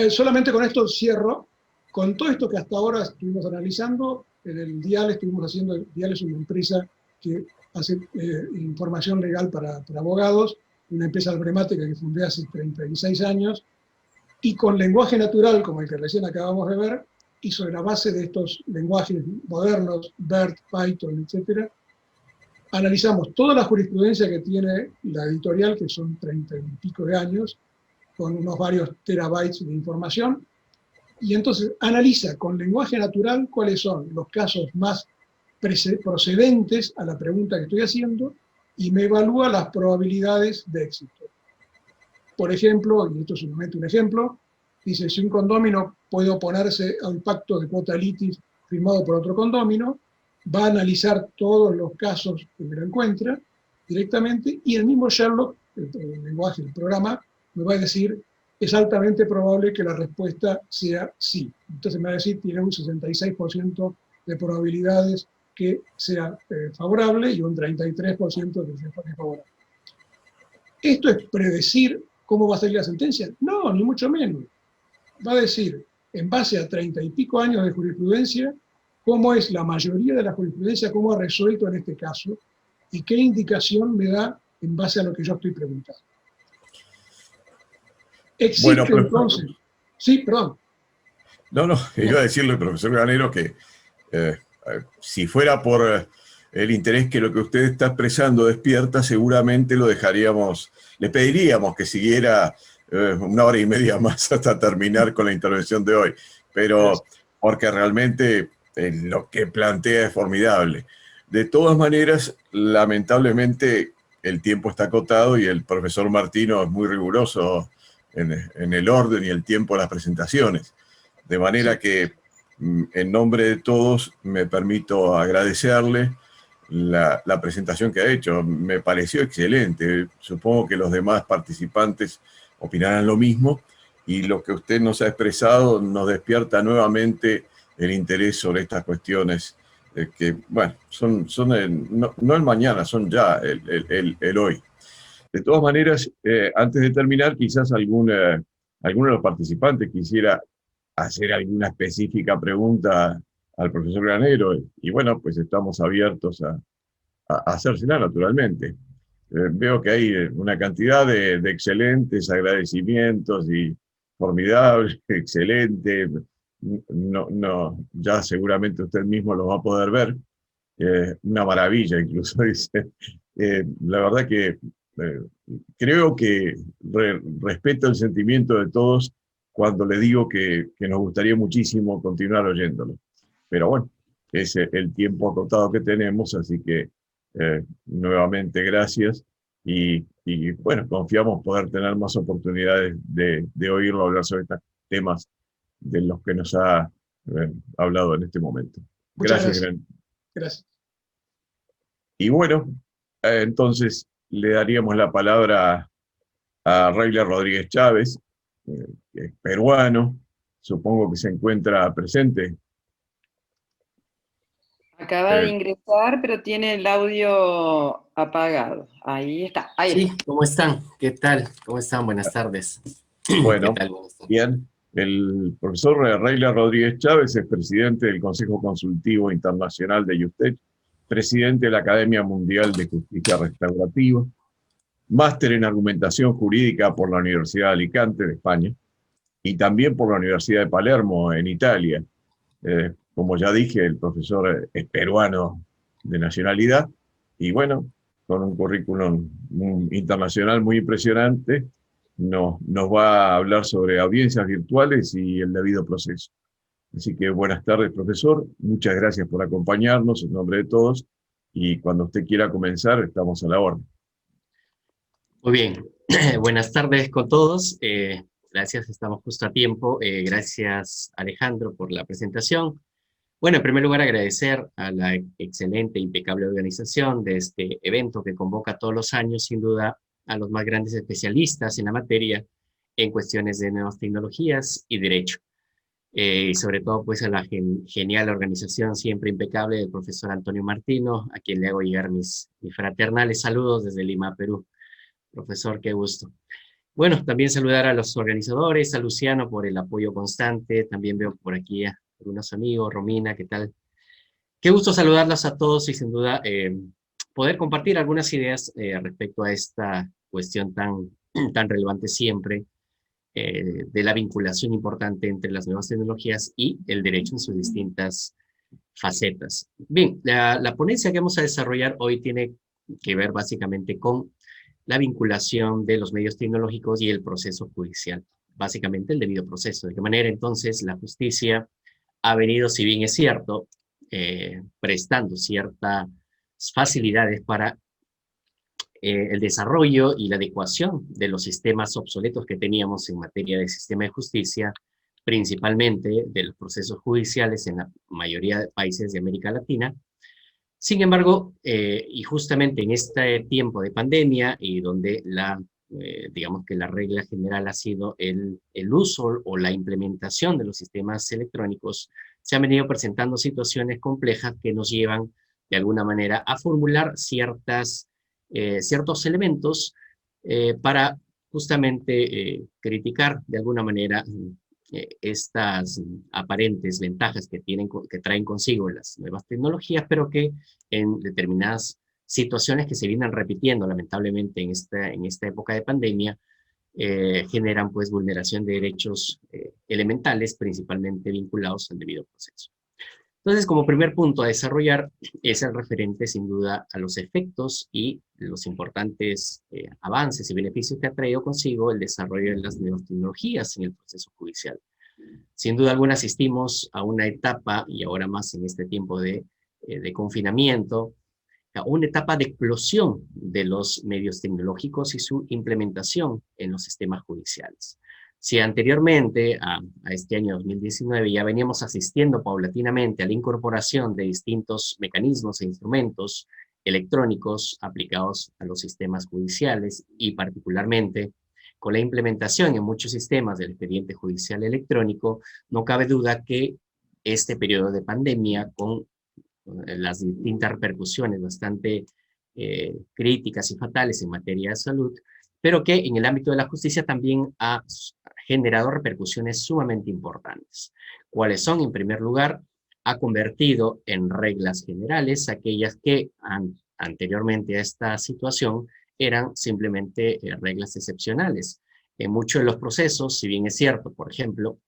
solamente con esto cierro. Con todo esto que hasta ahora estuvimos analizando, en el DIAL estuvimos haciendo, DIAL es una empresa que hace información legal para abogados, una empresa emblemática que fundé hace 36 años, y con lenguaje natural, como el que recién acabamos de ver, y sobre la base de estos lenguajes modernos, BERT, Python, etc., analizamos toda la jurisprudencia que tiene la editorial, que son 30 y pico de años, con unos varios terabytes de información, y entonces analiza con lenguaje natural cuáles son los casos más procedentes a la pregunta que estoy haciendo, y me evalúa las probabilidades de éxito. Por ejemplo, y esto es solamente un ejemplo, dice, si un condómino puede oponerse a un pacto de cuota litis firmado por otro condómino, va a analizar todos los casos que me lo encuentra directamente, y el mismo Sherlock, el lenguaje, el programa, me va a decir, es altamente probable que la respuesta sea sí. Entonces me va a decir, tiene un 66% de probabilidades que sea favorable y un 33% que sea desfavorable. ¿Esto es predecir cómo va a salir la sentencia? No, ni mucho menos. Va a decir, en base a 30 y pico años de jurisprudencia, cómo es la mayoría de la jurisprudencia, cómo ha resuelto en este caso, y qué indicación me da en base a lo que yo estoy preguntando. Existe Bueno, entonces... Sí, perdón. No, iba a decirle, profesor Granero, que si fuera por el interés que lo que usted está expresando despierta, seguramente lo dejaríamos, le pediríamos que siguiera 1 hora y media más hasta terminar con la intervención de hoy, pero porque realmente lo que plantea es formidable. De todas maneras, lamentablemente el tiempo está acotado y el profesor Martino es muy riguroso en el orden y el tiempo de las presentaciones. De manera que, en nombre de todos, me permito agradecerle la presentación que ha hecho. Me pareció excelente. Supongo que los demás participantes opinarán lo mismo, y lo que usted nos ha expresado nos despierta nuevamente el interés sobre estas cuestiones que, bueno, no el mañana, son ya el hoy. De todas maneras, antes de terminar, quizás alguno de los participantes quisiera hacer alguna específica pregunta al profesor Granero, y bueno, pues estamos abiertos a hacérsela naturalmente. Veo que hay una cantidad de excelentes agradecimientos y formidable, excelente, ya seguramente usted mismo lo va a poder ver, una maravilla incluso, dice. La verdad que creo que respeto el sentimiento de todos cuando le digo que nos gustaría muchísimo continuar oyéndolo. Pero bueno, es el tiempo acotado que tenemos, así que nuevamente gracias, y bueno, confiamos poder tener más oportunidades de oírlo hablar sobre estos temas de los que nos ha hablado en este momento. Muchas Gracias. Gracias. Y bueno, entonces le daríamos la palabra a Rayler Rodríguez Chávez, que es peruano, supongo que se encuentra presente. Acaba de ingresar, pero tiene el audio apagado. Ahí está. Sí, ¿cómo están? ¿Qué tal? ¿Cómo están? Buenas tardes. Bueno, ¿Qué tal? Buenas tardes. bien. El profesor Reyla Rodríguez Chávez es presidente del Consejo Consultivo Internacional de IUSTEC, presidente de la Academia Mundial de Justicia Restaurativa, máster en argumentación jurídica por la Universidad de Alicante de España y también por la Universidad de Palermo en Italia. Como ya dije, el profesor es peruano de nacionalidad y bueno, con un currículum internacional muy impresionante, nos va a hablar sobre audiencias virtuales y el debido proceso. Así que buenas tardes, profesor. Muchas gracias por acompañarnos en nombre de todos y cuando usted quiera comenzar, estamos a la orden. Muy bien, buenas tardes con todos. Gracias, estamos justo a tiempo. Gracias, Alejandro, por la presentación. Bueno, en primer lugar, agradecer a la excelente, impecable organización de este evento que convoca todos los años, sin duda, a los más grandes especialistas en la materia en cuestiones de nuevas tecnologías y derecho. Y sobre todo, pues, a la genial organización siempre impecable del profesor Antonio Martino, a quien le hago llegar mis fraternales saludos desde Lima, Perú. Profesor, qué gusto. Bueno, también saludar a los organizadores, a Luciano por el apoyo constante, también veo por aquí a algunos amigos, Romina, ¿qué tal? Qué gusto saludarlos a todos y sin duda poder compartir algunas ideas respecto a esta cuestión tan relevante siempre de la vinculación importante entre las nuevas tecnologías y el derecho en sus distintas facetas. Bien, la ponencia que vamos a desarrollar hoy tiene que ver básicamente con la vinculación de los medios tecnológicos y el proceso judicial, básicamente el debido proceso. De qué manera entonces la justicia ha venido, si bien es cierto, prestando ciertas facilidades para el desarrollo y la adecuación de los sistemas obsoletos que teníamos en materia de sistema de justicia, principalmente de los procesos judiciales en la mayoría de países de América Latina. Sin embargo, y justamente en este tiempo de pandemia y donde digamos que la regla general ha sido el uso o la implementación de los sistemas electrónicos, se han venido presentando situaciones complejas que nos llevan de alguna manera a formular ciertos elementos para justamente criticar de alguna manera estas aparentes ventajas que traen consigo las nuevas tecnologías, pero que en determinadas situaciones que se vienen repitiendo lamentablemente en esta época de pandemia, generan pues vulneración de derechos elementales, principalmente vinculados al debido proceso. Entonces, como primer punto a desarrollar es el referente sin duda a los efectos y los importantes avances y beneficios que ha traído consigo el desarrollo de las nuevas tecnologías en el proceso judicial. Sin duda alguna asistimos a una etapa, y ahora más en este tiempo de confinamiento, a una etapa de explosión de los medios tecnológicos y su implementación en los sistemas judiciales. Si anteriormente, a este año 2019, ya veníamos asistiendo paulatinamente a la incorporación de distintos mecanismos e instrumentos electrónicos aplicados a los sistemas judiciales y particularmente con la implementación en muchos sistemas del expediente judicial electrónico, no cabe duda que este periodo de pandemia, con las distintas repercusiones bastante críticas y fatales en materia de salud, pero que en el ámbito de la justicia también ha generado repercusiones sumamente importantes. ¿Cuáles son? En primer lugar, ha convertido en reglas generales aquellas que anteriormente a esta situación eran simplemente reglas excepcionales. En muchos de los procesos, si bien es cierto, por ejemplo,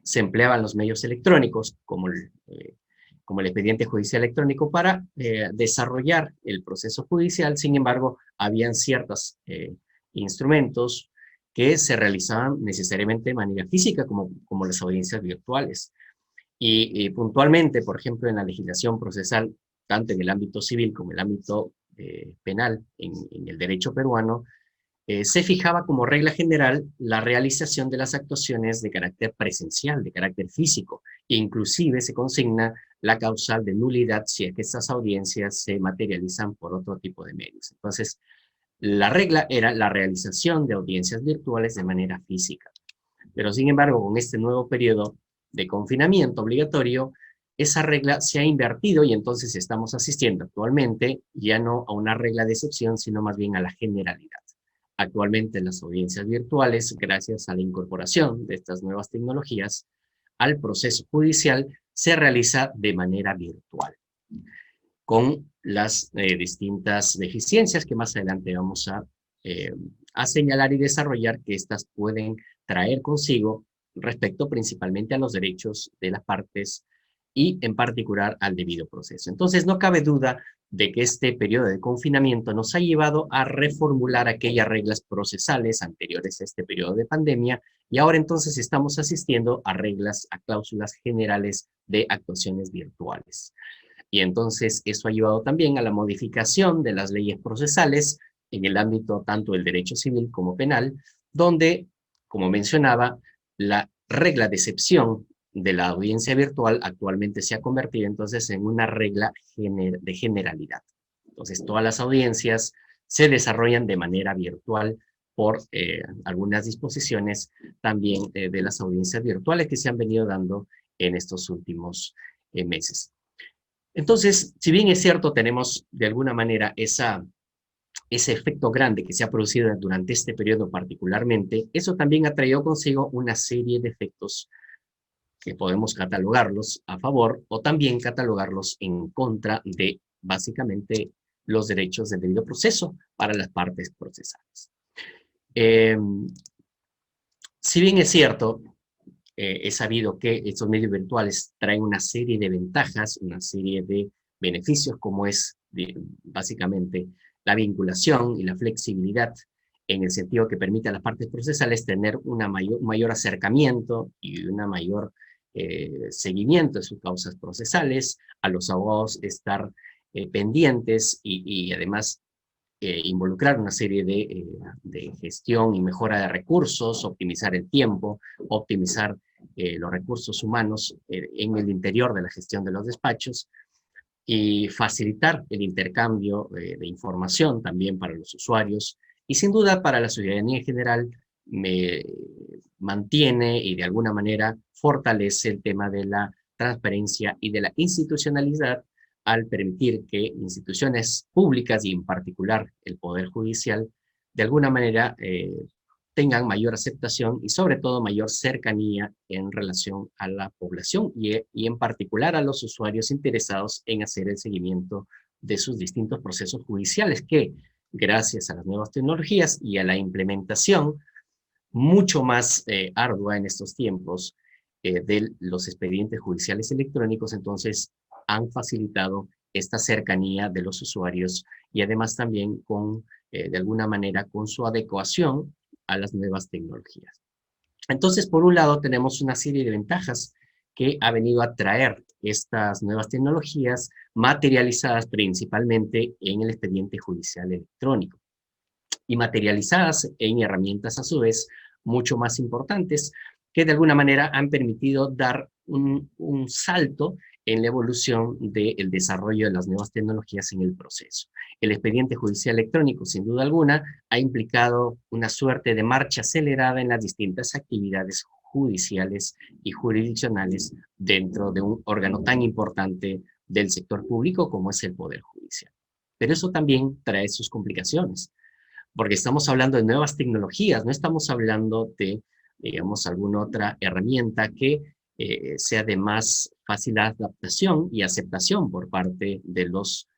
se empleaban los medios electrónicos como el expediente judicial electrónico para desarrollar el proceso judicial, sin embargo, habían ciertos instrumentos que se realizaban necesariamente de manera física, como las audiencias virtuales. Y puntualmente, por ejemplo, en la legislación procesal, tanto en el ámbito civil como en el ámbito penal, en el derecho peruano, se fijaba como regla general la realización de las actuaciones de carácter presencial, de carácter físico, e inclusive se consigna la causal de nulidad si es que estas audiencias se materializan por otro tipo de medios. Entonces, la regla era la realización de audiencias virtuales de manera física. Pero sin embargo, con este nuevo periodo de confinamiento obligatorio, esa regla se ha invertido y entonces estamos asistiendo actualmente ya no a una regla de excepción, sino más bien a la generalidad. Actualmente las audiencias virtuales, gracias a la incorporación de estas nuevas tecnologías al proceso judicial, se realiza de manera virtual, con las distintas deficiencias que más adelante vamos a señalar y desarrollar, que estas pueden traer consigo respecto principalmente a los derechos de las partes y en particular al debido proceso. Entonces no cabe duda de que este periodo de confinamiento nos ha llevado a reformular aquellas reglas procesales anteriores a este periodo de pandemia, y ahora entonces estamos asistiendo a reglas, a cláusulas generales de actuaciones virtuales. Y entonces eso ha llevado también a la modificación de las leyes procesales en el ámbito tanto del derecho civil como penal, donde, como mencionaba, la regla de excepción de la audiencia virtual actualmente se ha convertido entonces en una regla de generalidad. Entonces todas las audiencias se desarrollan de manera virtual por algunas disposiciones también de las audiencias virtuales que se han venido dando en estos últimos meses. Entonces, si bien es cierto, tenemos de alguna manera ese efecto grande que se ha producido durante este periodo particularmente, eso también ha traído consigo una serie de efectos que podemos catalogarlos a favor o también catalogarlos en contra de, básicamente, los derechos del debido proceso para las partes procesales. Si bien es cierto, es sabido que estos medios virtuales traen una serie de ventajas, una serie de beneficios, como es básicamente la vinculación y la flexibilidad, en el sentido que permite a las partes procesales tener un mayor acercamiento y una mayor seguimiento de sus causas procesales, a los abogados estar pendientes y además involucrar una serie de gestión y mejora de recursos, optimizar el tiempo, optimizar los recursos humanos en el interior de la gestión de los despachos y facilitar el intercambio de información también para los usuarios y sin duda para la ciudadanía en general. Mantiene y de alguna manera fortalece el tema de la transparencia y de la institucionalidad al permitir que instituciones públicas y en particular el Poder Judicial de alguna manera tengan mayor aceptación y sobre todo mayor cercanía en relación a la población y en particular a los usuarios interesados en hacer el seguimiento de sus distintos procesos judiciales que, gracias a las nuevas tecnologías y a la implementación mucho más ardua en estos tiempos de los expedientes judiciales electrónicos, entonces han facilitado esta cercanía de los usuarios y además también de alguna manera con su adecuación a las nuevas tecnologías. Entonces, por un lado, tenemos una serie de ventajas que ha venido a traer estas nuevas tecnologías materializadas principalmente en el expediente judicial electrónico y materializadas en herramientas a su vez mucho más importantes que de alguna manera han permitido dar un salto en la evolución del desarrollo de las nuevas tecnologías en el proceso. El expediente judicial electrónico, sin duda alguna, ha implicado una suerte de marcha acelerada en las distintas actividades judiciales y jurisdiccionales dentro de un órgano tan importante del sector público como es el Poder Judicial. Pero eso también trae sus complicaciones, porque estamos hablando de nuevas tecnologías, no estamos hablando de, digamos, alguna otra herramienta que sea de más fácil adaptación y aceptación por parte de los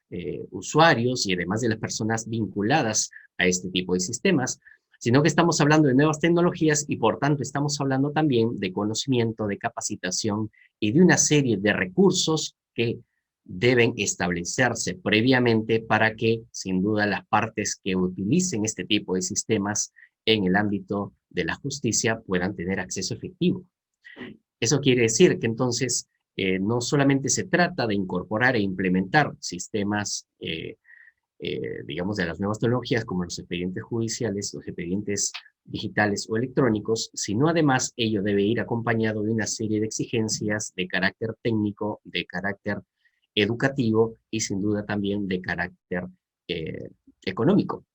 usuarios y además de las personas vinculadas a este tipo de sistemas, sino que estamos hablando de nuevas tecnologías y por tanto estamos hablando también de conocimiento, de capacitación y de una serie de recursos que deben establecerse previamente para que, sin duda, las partes que utilicen este tipo de sistemas en el ámbito de la justicia puedan tener acceso efectivo. Eso quiere decir que entonces no solamente se trata de incorporar e implementar sistemas, digamos, de las nuevas tecnologías como los expedientes judiciales, los expedientes digitales o electrónicos, sino además ello debe ir acompañado de una serie de exigencias de carácter técnico, de carácter educativo y sin duda también de carácter económico.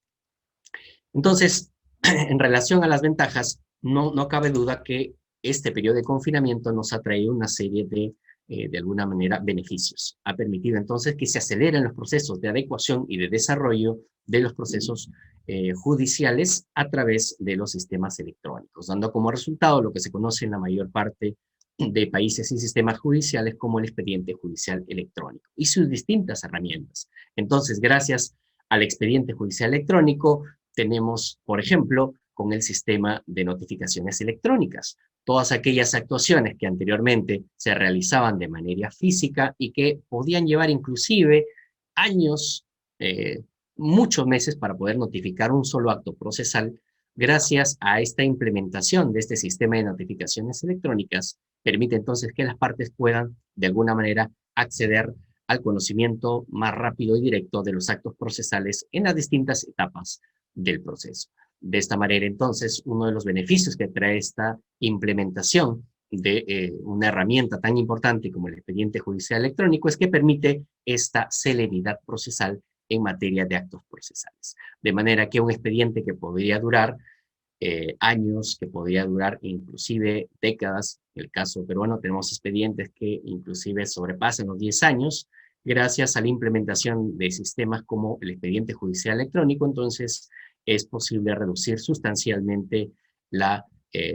Entonces, en relación a las ventajas, no cabe duda que este periodo de confinamiento nos ha traído una serie de de alguna manera, beneficios. Ha permitido entonces que se aceleren los procesos de adecuación y de desarrollo de los procesos judiciales a través de los sistemas electrónicos, dando como resultado lo que se conoce en la mayor parte de países y sistemas judiciales como el expediente judicial electrónico y sus distintas herramientas. Entonces, gracias al expediente judicial electrónico, tenemos, por ejemplo, con el sistema de notificaciones electrónicas, todas aquellas actuaciones que anteriormente se realizaban de manera física y que podían llevar inclusive años, muchos meses para poder notificar un solo acto procesal. Gracias a esta implementación de este sistema de notificaciones electrónicas, permite entonces que las partes puedan, de alguna manera, acceder al conocimiento más rápido y directo de los actos procesales en las distintas etapas del proceso. De esta manera, entonces, uno de los beneficios que trae esta implementación de una herramienta tan importante como el expediente judicial electrónico es que permite esta celeridad procesal en materia de actos procesales. De manera que un expediente que podría durar años, que podría durar inclusive décadas, en el caso peruano tenemos expedientes que inclusive sobrepasan los 10 años, gracias a la implementación de sistemas como el expediente judicial electrónico, entonces es posible reducir sustancialmente la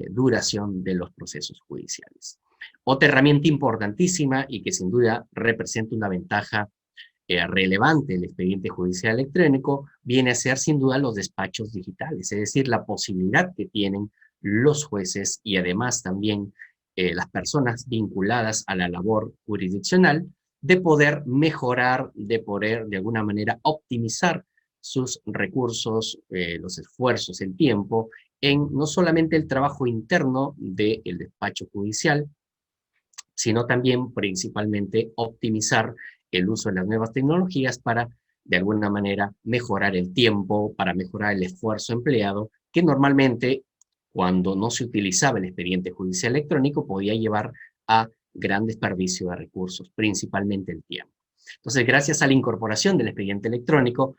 duración de los procesos judiciales. Otra herramienta importantísima y que sin duda representa una ventaja relevante del expediente judicial electrónico viene a ser sin duda los despachos digitales, es decir, la posibilidad que tienen los jueces y además también las personas vinculadas a la labor jurisdiccional de poder mejorar, de poder de alguna manera optimizar sus recursos, los esfuerzos, el tiempo, en no solamente el trabajo interno del despacho judicial, sino también principalmente optimizar el uso de las nuevas tecnologías para, de alguna manera, mejorar el tiempo, para mejorar el esfuerzo empleado, que normalmente, cuando no se utilizaba el expediente judicial electrónico, podía llevar a gran desperdicio de recursos, principalmente el tiempo. Entonces, gracias a la incorporación del expediente electrónico,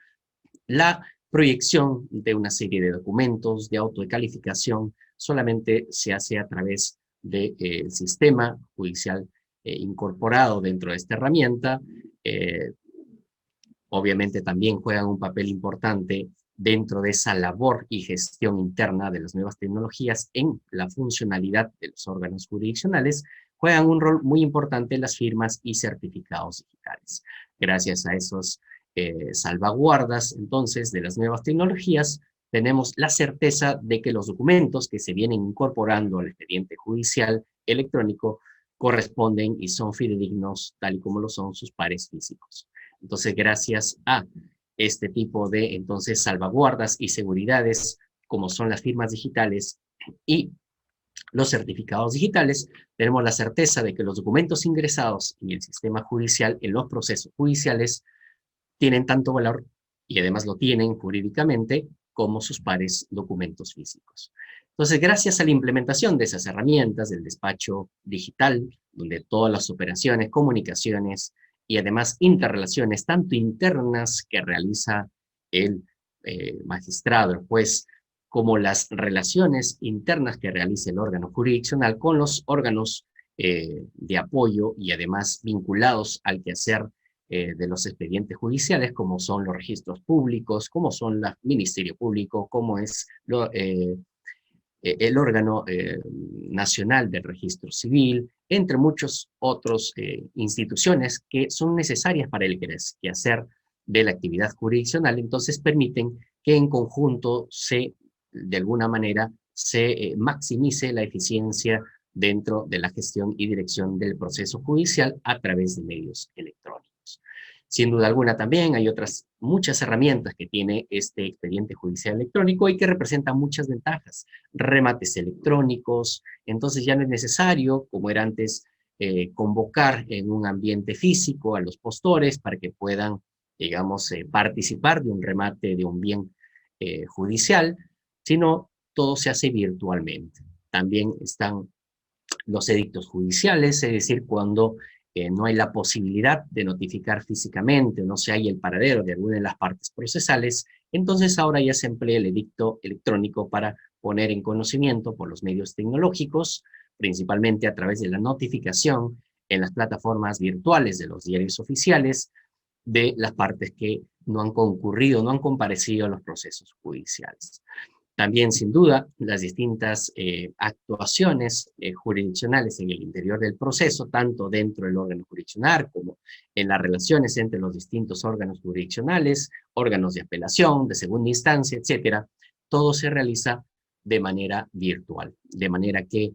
la proyección de una serie de documentos de auto de calificación solamente se hace a través del sistema judicial incorporado dentro de esta herramienta. Obviamente también juegan un papel importante dentro de esa labor y gestión interna de las nuevas tecnologías en la funcionalidad de los órganos jurisdiccionales, juegan un rol muy importante en las firmas y certificados digitales. Gracias a esos salvaguardas, entonces, de las nuevas tecnologías, tenemos la certeza de que los documentos que se vienen incorporando al expediente judicial electrónico corresponden y son fidedignos tal y como lo son sus pares físicos. Entonces, gracias a este tipo de, entonces, salvaguardas y seguridades, como son las firmas digitales y los certificados digitales, tenemos la certeza de que los documentos ingresados en el sistema judicial, en los procesos judiciales, tienen tanto valor, y además lo tienen jurídicamente, como sus pares documentos físicos. Entonces, gracias a la implementación de esas herramientas del despacho digital, donde todas las operaciones, comunicaciones y además interrelaciones, tanto internas que realiza el magistrado, el juez, como las relaciones internas que realiza el órgano jurisdiccional con los órganos de apoyo y además vinculados al quehacer de los expedientes judiciales, como son los registros públicos, como son el Ministerio Público, como es el órgano nacional del registro civil, entre muchos otros instituciones que son necesarias para el quehacer de la actividad jurisdiccional, entonces permiten que en conjunto de alguna manera, se maximice la eficiencia dentro de la gestión y dirección del proceso judicial a través de medios electrónicos. Sin duda alguna también hay muchas herramientas que tiene este expediente judicial electrónico y que representan muchas ventajas. Remates electrónicos, entonces ya no es necesario, como era antes, convocar en un ambiente físico a los postores para que puedan, digamos, participar de un remate de un bien judicial, sino todo se hace virtualmente. También están los edictos judiciales, es decir, cuando no hay la posibilidad de notificar físicamente, no se halla el paradero de alguna de las partes procesales, entonces ahora ya se emplea el edicto electrónico para poner en conocimiento por los medios tecnológicos, principalmente a través de la notificación en las plataformas virtuales de los diarios oficiales de las partes que no han concurrido, no han comparecido a los procesos judiciales. También, sin duda, las distintas actuaciones jurisdiccionales en el interior del proceso, tanto dentro del órgano jurisdiccional como en las relaciones entre los distintos órganos jurisdiccionales, órganos de apelación, de segunda instancia, etcétera, todo se realiza de manera virtual. De manera que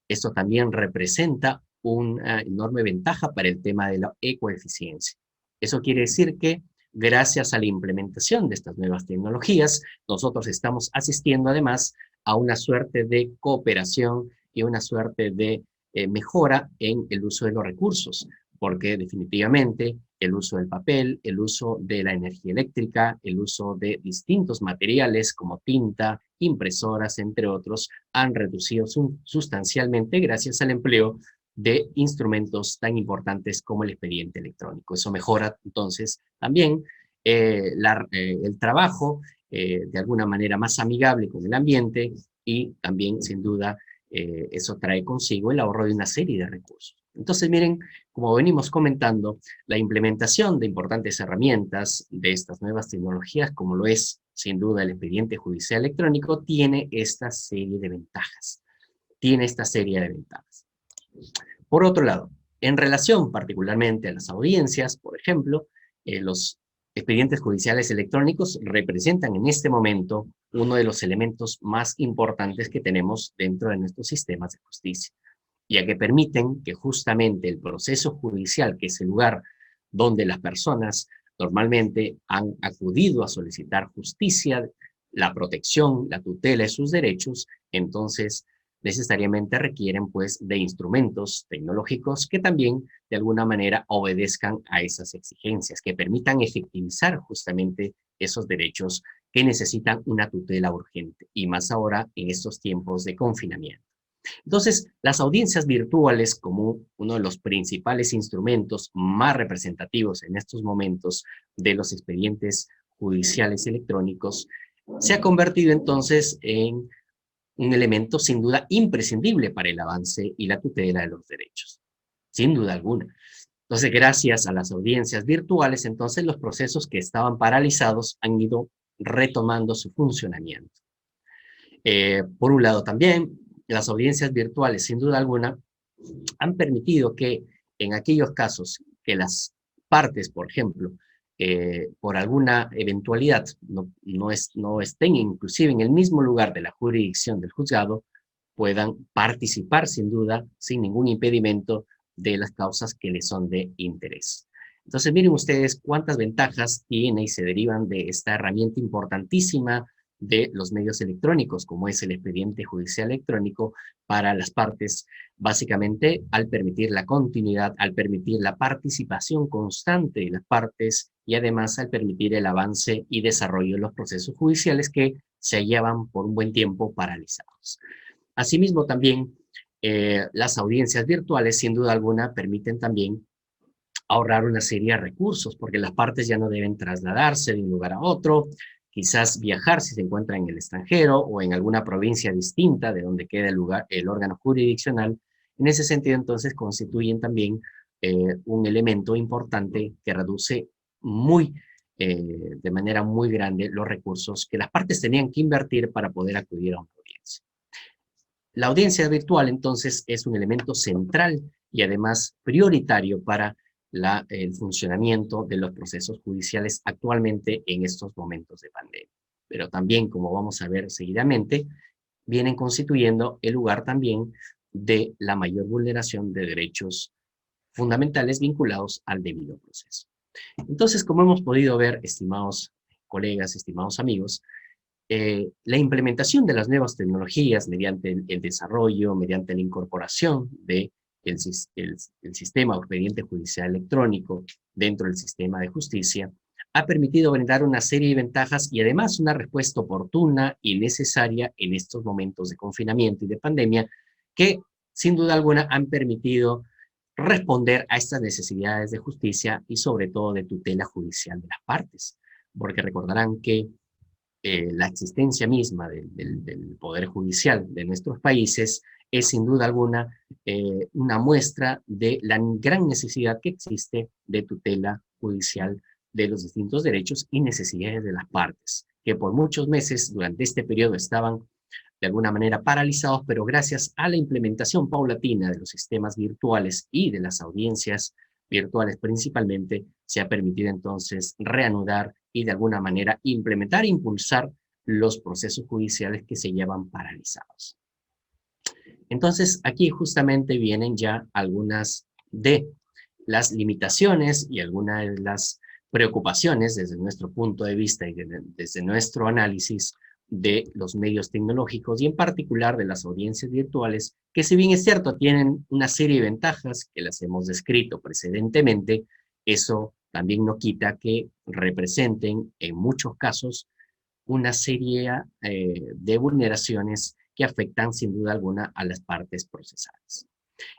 esto también representa una enorme ventaja para el tema de la ecoeficiencia. Eso quiere decir que gracias a la implementación de estas nuevas tecnologías, nosotros estamos asistiendo además a una suerte de cooperación y una suerte de mejora en el uso de los recursos, porque definitivamente el uso del papel, el uso de la energía eléctrica, el uso de distintos materiales como tinta, impresoras, entre otros, han reducido sustancialmente gracias al empleo de instrumentos tan importantes como el expediente electrónico. Eso mejora entonces también el trabajo de alguna manera más amigable con el ambiente y también sin duda eso trae consigo el ahorro de una serie de recursos. Entonces miren, como venimos comentando, la implementación de importantes herramientas de estas nuevas tecnologías, como lo es sin duda el expediente judicial electrónico, tiene esta serie de ventajas. Por otro lado, en relación particularmente a las audiencias, por ejemplo, los expedientes judiciales electrónicos representan en este momento uno de los elementos más importantes que tenemos dentro de nuestros sistemas de justicia, ya que permiten que justamente el proceso judicial, que es el lugar donde las personas normalmente han acudido a solicitar justicia, la protección, la tutela de sus derechos, entonces necesariamente requieren pues de instrumentos tecnológicos que también de alguna manera obedezcan a esas exigencias, que permitan efectivizar justamente esos derechos que necesitan una tutela urgente, y más ahora en estos tiempos de confinamiento. Entonces, las audiencias virtuales, como uno de los principales instrumentos más representativos en estos momentos de los expedientes judiciales electrónicos, se ha convertido entonces en un elemento sin duda imprescindible para el avance y la tutela de los derechos, sin duda alguna. Entonces, gracias a las audiencias virtuales, entonces los procesos que estaban paralizados han ido retomando su funcionamiento. Por un lado también, las audiencias virtuales, sin duda alguna, han permitido que en aquellos casos que las partes, por ejemplo, por alguna eventualidad no estén inclusive en el mismo lugar de la jurisdicción del juzgado, puedan participar sin duda, sin ningún impedimento, de las causas que les son de interés. Entonces miren ustedes cuántas ventajas tiene y se derivan de esta herramienta importantísima de los medios electrónicos, como es el expediente judicial electrónico, para las partes, básicamente al permitir la continuidad, al permitir la participación constante de las partes y además al permitir el avance y desarrollo de los procesos judiciales que se llevan por un buen tiempo paralizados. Asimismo también las audiencias virtuales sin duda alguna permiten también ahorrar una serie de recursos, porque las partes ya no deben trasladarse de un lugar a otro, quizás viajar si se encuentra en el extranjero o en alguna provincia distinta de donde queda el órgano jurisdiccional. En ese sentido, entonces, constituyen también un elemento importante que reduce de manera muy grande los recursos que las partes tenían que invertir para poder acudir a una audiencia. La audiencia virtual, entonces, es un elemento central y además prioritario para el funcionamiento de los procesos judiciales actualmente en estos momentos de pandemia. Pero también, como vamos a ver seguidamente, vienen constituyendo el lugar también de la mayor vulneración de derechos fundamentales vinculados al debido proceso. Entonces, como hemos podido ver, estimados colegas, estimados amigos, la implementación de las nuevas tecnologías mediante el desarrollo, mediante la incorporación de el sistema o expediente judicial electrónico dentro del sistema de justicia, ha permitido brindar una serie de ventajas y además una respuesta oportuna y necesaria en estos momentos de confinamiento y de pandemia que, sin duda alguna, han permitido responder a estas necesidades de justicia y sobre todo de tutela judicial de las partes. Porque recordarán que la existencia misma del Poder Judicial de nuestros países es sin duda alguna una muestra de la gran necesidad que existe de tutela judicial de los distintos derechos y necesidades de las partes, que por muchos meses durante este periodo estaban de alguna manera paralizados, pero gracias a la implementación paulatina de los sistemas virtuales y de las audiencias virtuales principalmente, se ha permitido entonces reanudar y de alguna manera implementar e impulsar los procesos judiciales que se llevan paralizados. Entonces, aquí justamente vienen ya algunas de las limitaciones y algunas de las preocupaciones desde nuestro punto de vista y desde nuestro análisis de los medios tecnológicos y en particular de las audiencias virtuales, que si bien es cierto tienen una serie de ventajas que las hemos descrito precedentemente, eso también no quita que representen en muchos casos una serie de vulneraciones que afectan sin duda alguna a las partes procesales.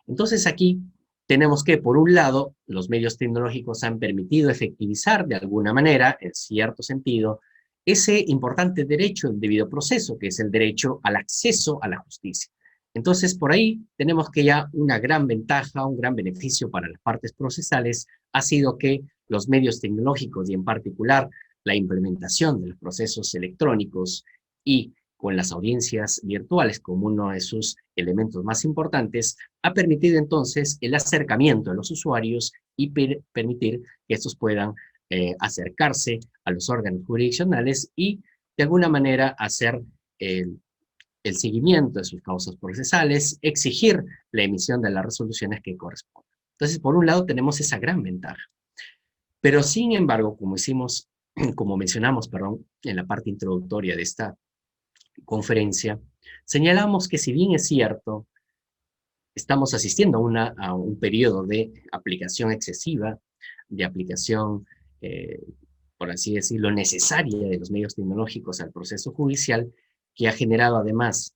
Entonces aquí tenemos que, por un lado, los medios tecnológicos han permitido efectivizar de alguna manera, en cierto sentido, ese importante derecho del debido proceso, que es el derecho al acceso a la justicia. Entonces, por ahí tenemos que ya una gran ventaja, un gran beneficio para las partes procesales ha sido que los medios tecnológicos y en particular la implementación de los procesos electrónicos y con las audiencias virtuales como uno de sus elementos más importantes, ha permitido entonces el acercamiento de los usuarios y permitir que estos puedan acercarse a los órganos jurisdiccionales y de alguna manera hacer el seguimiento de sus causas procesales, exigir la emisión de las resoluciones que correspondan. Entonces, por un lado tenemos esa gran ventaja. Pero sin embargo, como mencionamos, en la parte introductoria de esta conferencia, señalamos que si bien es cierto, estamos asistiendo a un periodo de aplicación excesiva, de aplicación, por así decirlo, necesaria de los medios tecnológicos al proceso judicial, que ha generado además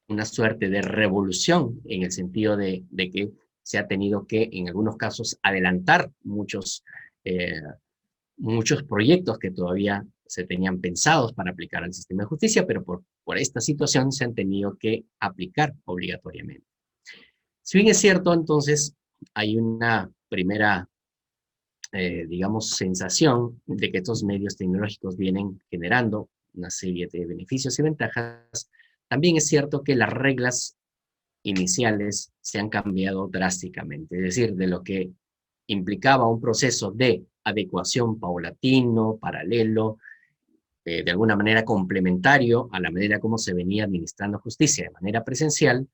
una suerte de revolución en el sentido de que se ha tenido que, en algunos casos, adelantar muchos proyectos que todavía se tenían pensados para aplicar al sistema de justicia, pero por esta situación se han tenido que aplicar obligatoriamente. Si bien es cierto, entonces, hay una primera, digamos, sensación de que estos medios tecnológicos vienen generando una serie de beneficios y ventajas, también es cierto que las reglas iniciales se han cambiado drásticamente, es decir, de lo que implicaba un proceso de adecuación paulatino, paralelo, de alguna manera complementario a la manera como se venía administrando justicia de manera presencial,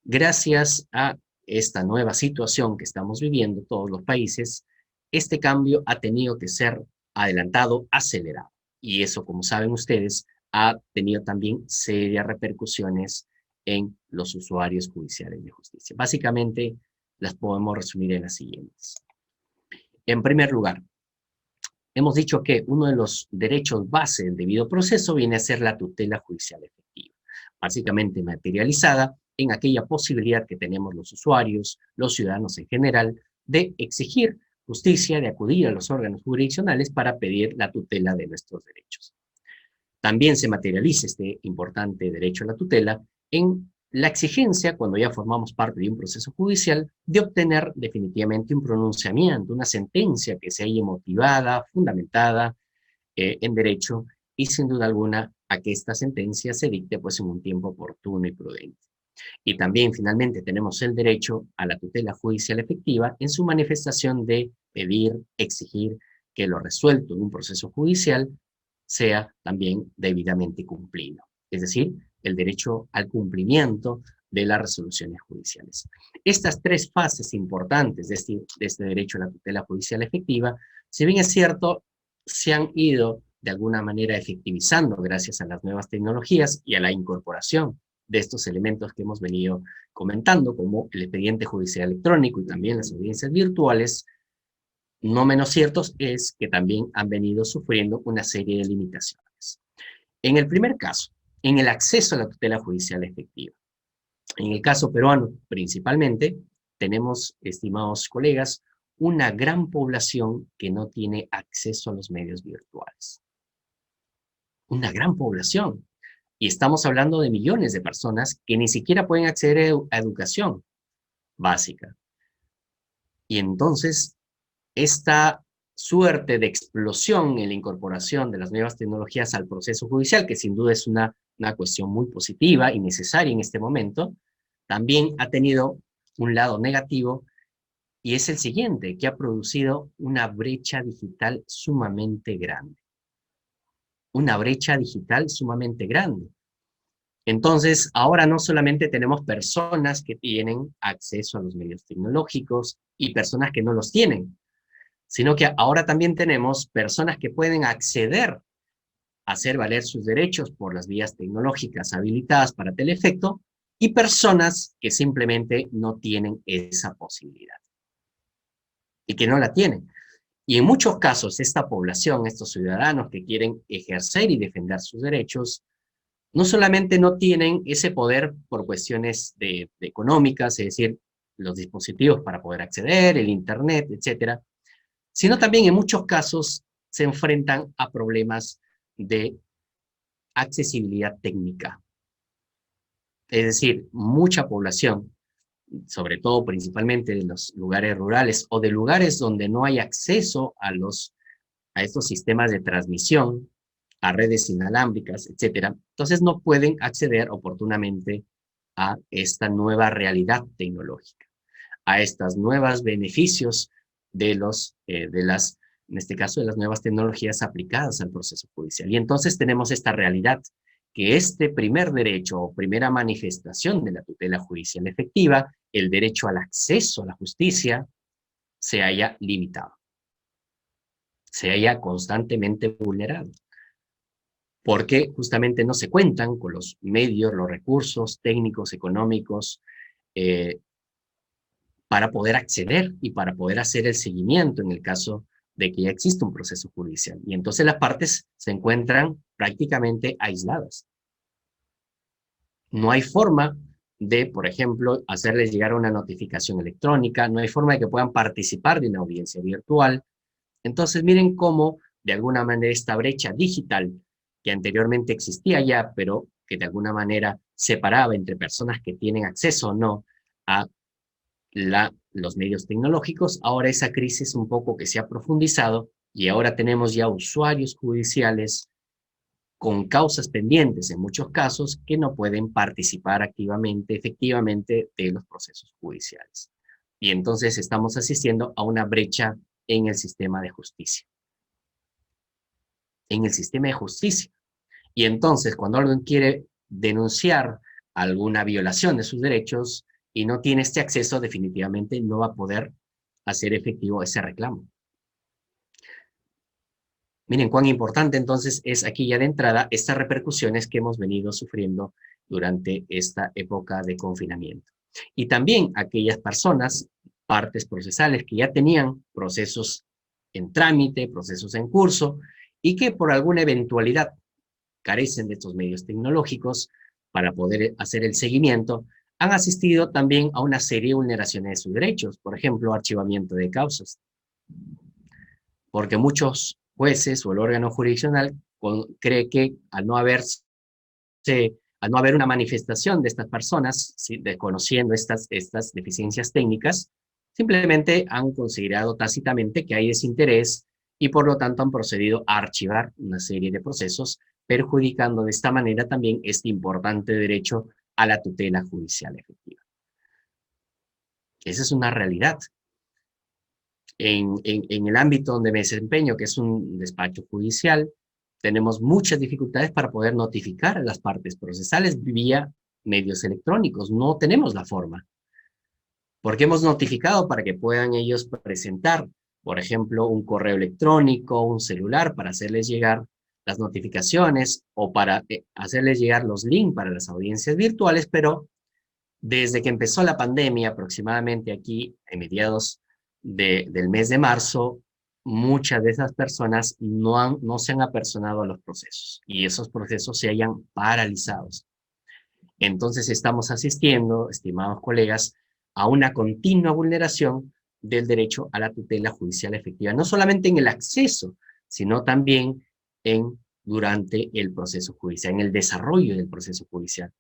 gracias a esta nueva situación que estamos viviendo todos los países, este cambio ha tenido que ser adelantado, acelerado. Y eso, como saben ustedes, ha tenido también serias repercusiones en los usuarios judiciales de justicia. Básicamente, las podemos resumir en las siguientes. En primer lugar, hemos dicho que uno de los derechos base del debido proceso viene a ser la tutela judicial efectiva, básicamente materializada en aquella posibilidad que tenemos los usuarios, los ciudadanos en general, de exigir justicia, de acudir a los órganos jurisdiccionales para pedir la tutela de nuestros derechos. También se materializa este importante derecho a la tutela en la exigencia, cuando ya formamos parte de un proceso judicial, de obtener definitivamente un pronunciamiento, una sentencia que se haya motivada, fundamentada en derecho, y sin duda alguna a que esta sentencia se dicte pues en un tiempo oportuno y prudente. Y también finalmente tenemos el derecho a la tutela judicial efectiva en su manifestación de pedir, exigir que lo resuelto en un proceso judicial sea también debidamente cumplido. Es decir, el derecho al cumplimiento de las resoluciones judiciales. Estas tres fases importantes de este derecho a la tutela judicial efectiva, si bien es cierto, se han ido de alguna manera efectivizando gracias a las nuevas tecnologías y a la incorporación de estos elementos que hemos venido comentando, como el expediente judicial electrónico y también las audiencias virtuales, no menos ciertos es que también han venido sufriendo una serie de limitaciones. En el primer caso, en el acceso a la tutela judicial efectiva. En el caso peruano, principalmente, tenemos, estimados colegas, una gran población que no tiene acceso a los medios virtuales. Una gran población. Y estamos hablando de millones de personas que ni siquiera pueden acceder a educación básica. Y entonces, esta suerte de explosión en la incorporación de las nuevas tecnologías al proceso judicial, que sin duda es una cuestión muy positiva y necesaria en este momento, también ha tenido un lado negativo, y es el siguiente, que ha producido una brecha digital sumamente grande. Una brecha digital sumamente grande. Entonces, ahora no solamente tenemos personas que tienen acceso a los medios tecnológicos y personas que no los tienen, sino que ahora también tenemos personas que pueden acceder a hacer valer sus derechos por las vías tecnológicas habilitadas para tal efecto, y personas que simplemente no tienen esa posibilidad y que no la tienen. Y en muchos casos esta población, estos ciudadanos que quieren ejercer y defender sus derechos, no solamente no tienen ese poder por cuestiones de económicas, es decir, los dispositivos para poder acceder, el internet, etcétera, sino también en muchos casos se enfrentan a problemas de accesibilidad técnica. Es decir, mucha población, sobre todo principalmente de los lugares rurales o de lugares donde no hay acceso a estos sistemas de transmisión, a redes inalámbricas, etcétera, entonces no pueden acceder oportunamente a esta nueva realidad tecnológica, a estos nuevos beneficios en este caso, de las nuevas tecnologías aplicadas al proceso judicial. Y entonces tenemos esta realidad, que este primer derecho o primera manifestación de la tutela judicial efectiva, el derecho al acceso a la justicia, se haya limitado, se haya constantemente vulnerado, porque justamente no se cuentan con los medios, los recursos técnicos, económicos, para poder acceder y para poder hacer el seguimiento en el caso de que ya existe un proceso judicial. Y entonces las partes se encuentran prácticamente aisladas. No hay forma de, por ejemplo, hacerles llegar una notificación electrónica, no hay forma de que puedan participar de una audiencia virtual. Entonces miren cómo, de alguna manera, esta brecha digital, que anteriormente existía ya, pero que de alguna manera separaba entre personas que tienen acceso o no a los medios tecnológicos, ahora esa crisis un poco que se ha profundizado y ahora tenemos ya usuarios judiciales con causas pendientes en muchos casos que no pueden participar activamente, efectivamente, de los procesos judiciales. Y entonces estamos asistiendo a una brecha en el sistema de justicia. En el sistema de justicia. Y entonces, cuando alguien quiere denunciar alguna violación de sus derechos y no tiene este acceso, definitivamente no va a poder hacer efectivo ese reclamo. Miren cuán importante entonces es aquí ya de entrada estas repercusiones que hemos venido sufriendo durante esta época de confinamiento. Y también aquellas personas, partes procesales que ya tenían procesos en trámite, procesos en curso, y que por alguna eventualidad carecen de estos medios tecnológicos para poder hacer el seguimiento, han asistido también a una serie de vulneraciones de sus derechos, por ejemplo, archivamiento de causas. Porque muchos jueces o el órgano jurisdiccional cree que al no haber una manifestación de estas personas, ¿sí?, desconociendo estas deficiencias técnicas, simplemente han considerado tácitamente que hay desinterés y por lo tanto han procedido a archivar una serie de procesos, perjudicando de esta manera también este importante derecho a la tutela judicial efectiva. Esa es una realidad. En el ámbito donde me desempeño, que es un despacho judicial, tenemos muchas dificultades para poder notificar a las partes procesales vía medios electrónicos. No tenemos la forma. Porque hemos notificado para que puedan ellos presentar, por ejemplo, un correo electrónico, un celular, para hacerles llegar las notificaciones o para hacerles llegar los links para las audiencias virtuales, pero desde que empezó la pandemia, aproximadamente aquí en mediados del mes de marzo, muchas de esas personas no se han apersonado a los procesos y esos procesos se hayan paralizados. Entonces estamos asistiendo, estimados colegas, a una continua vulneración del derecho a la tutela judicial efectiva, no solamente en el acceso, sino también en durante el proceso judicial, en el desarrollo del proceso judicial,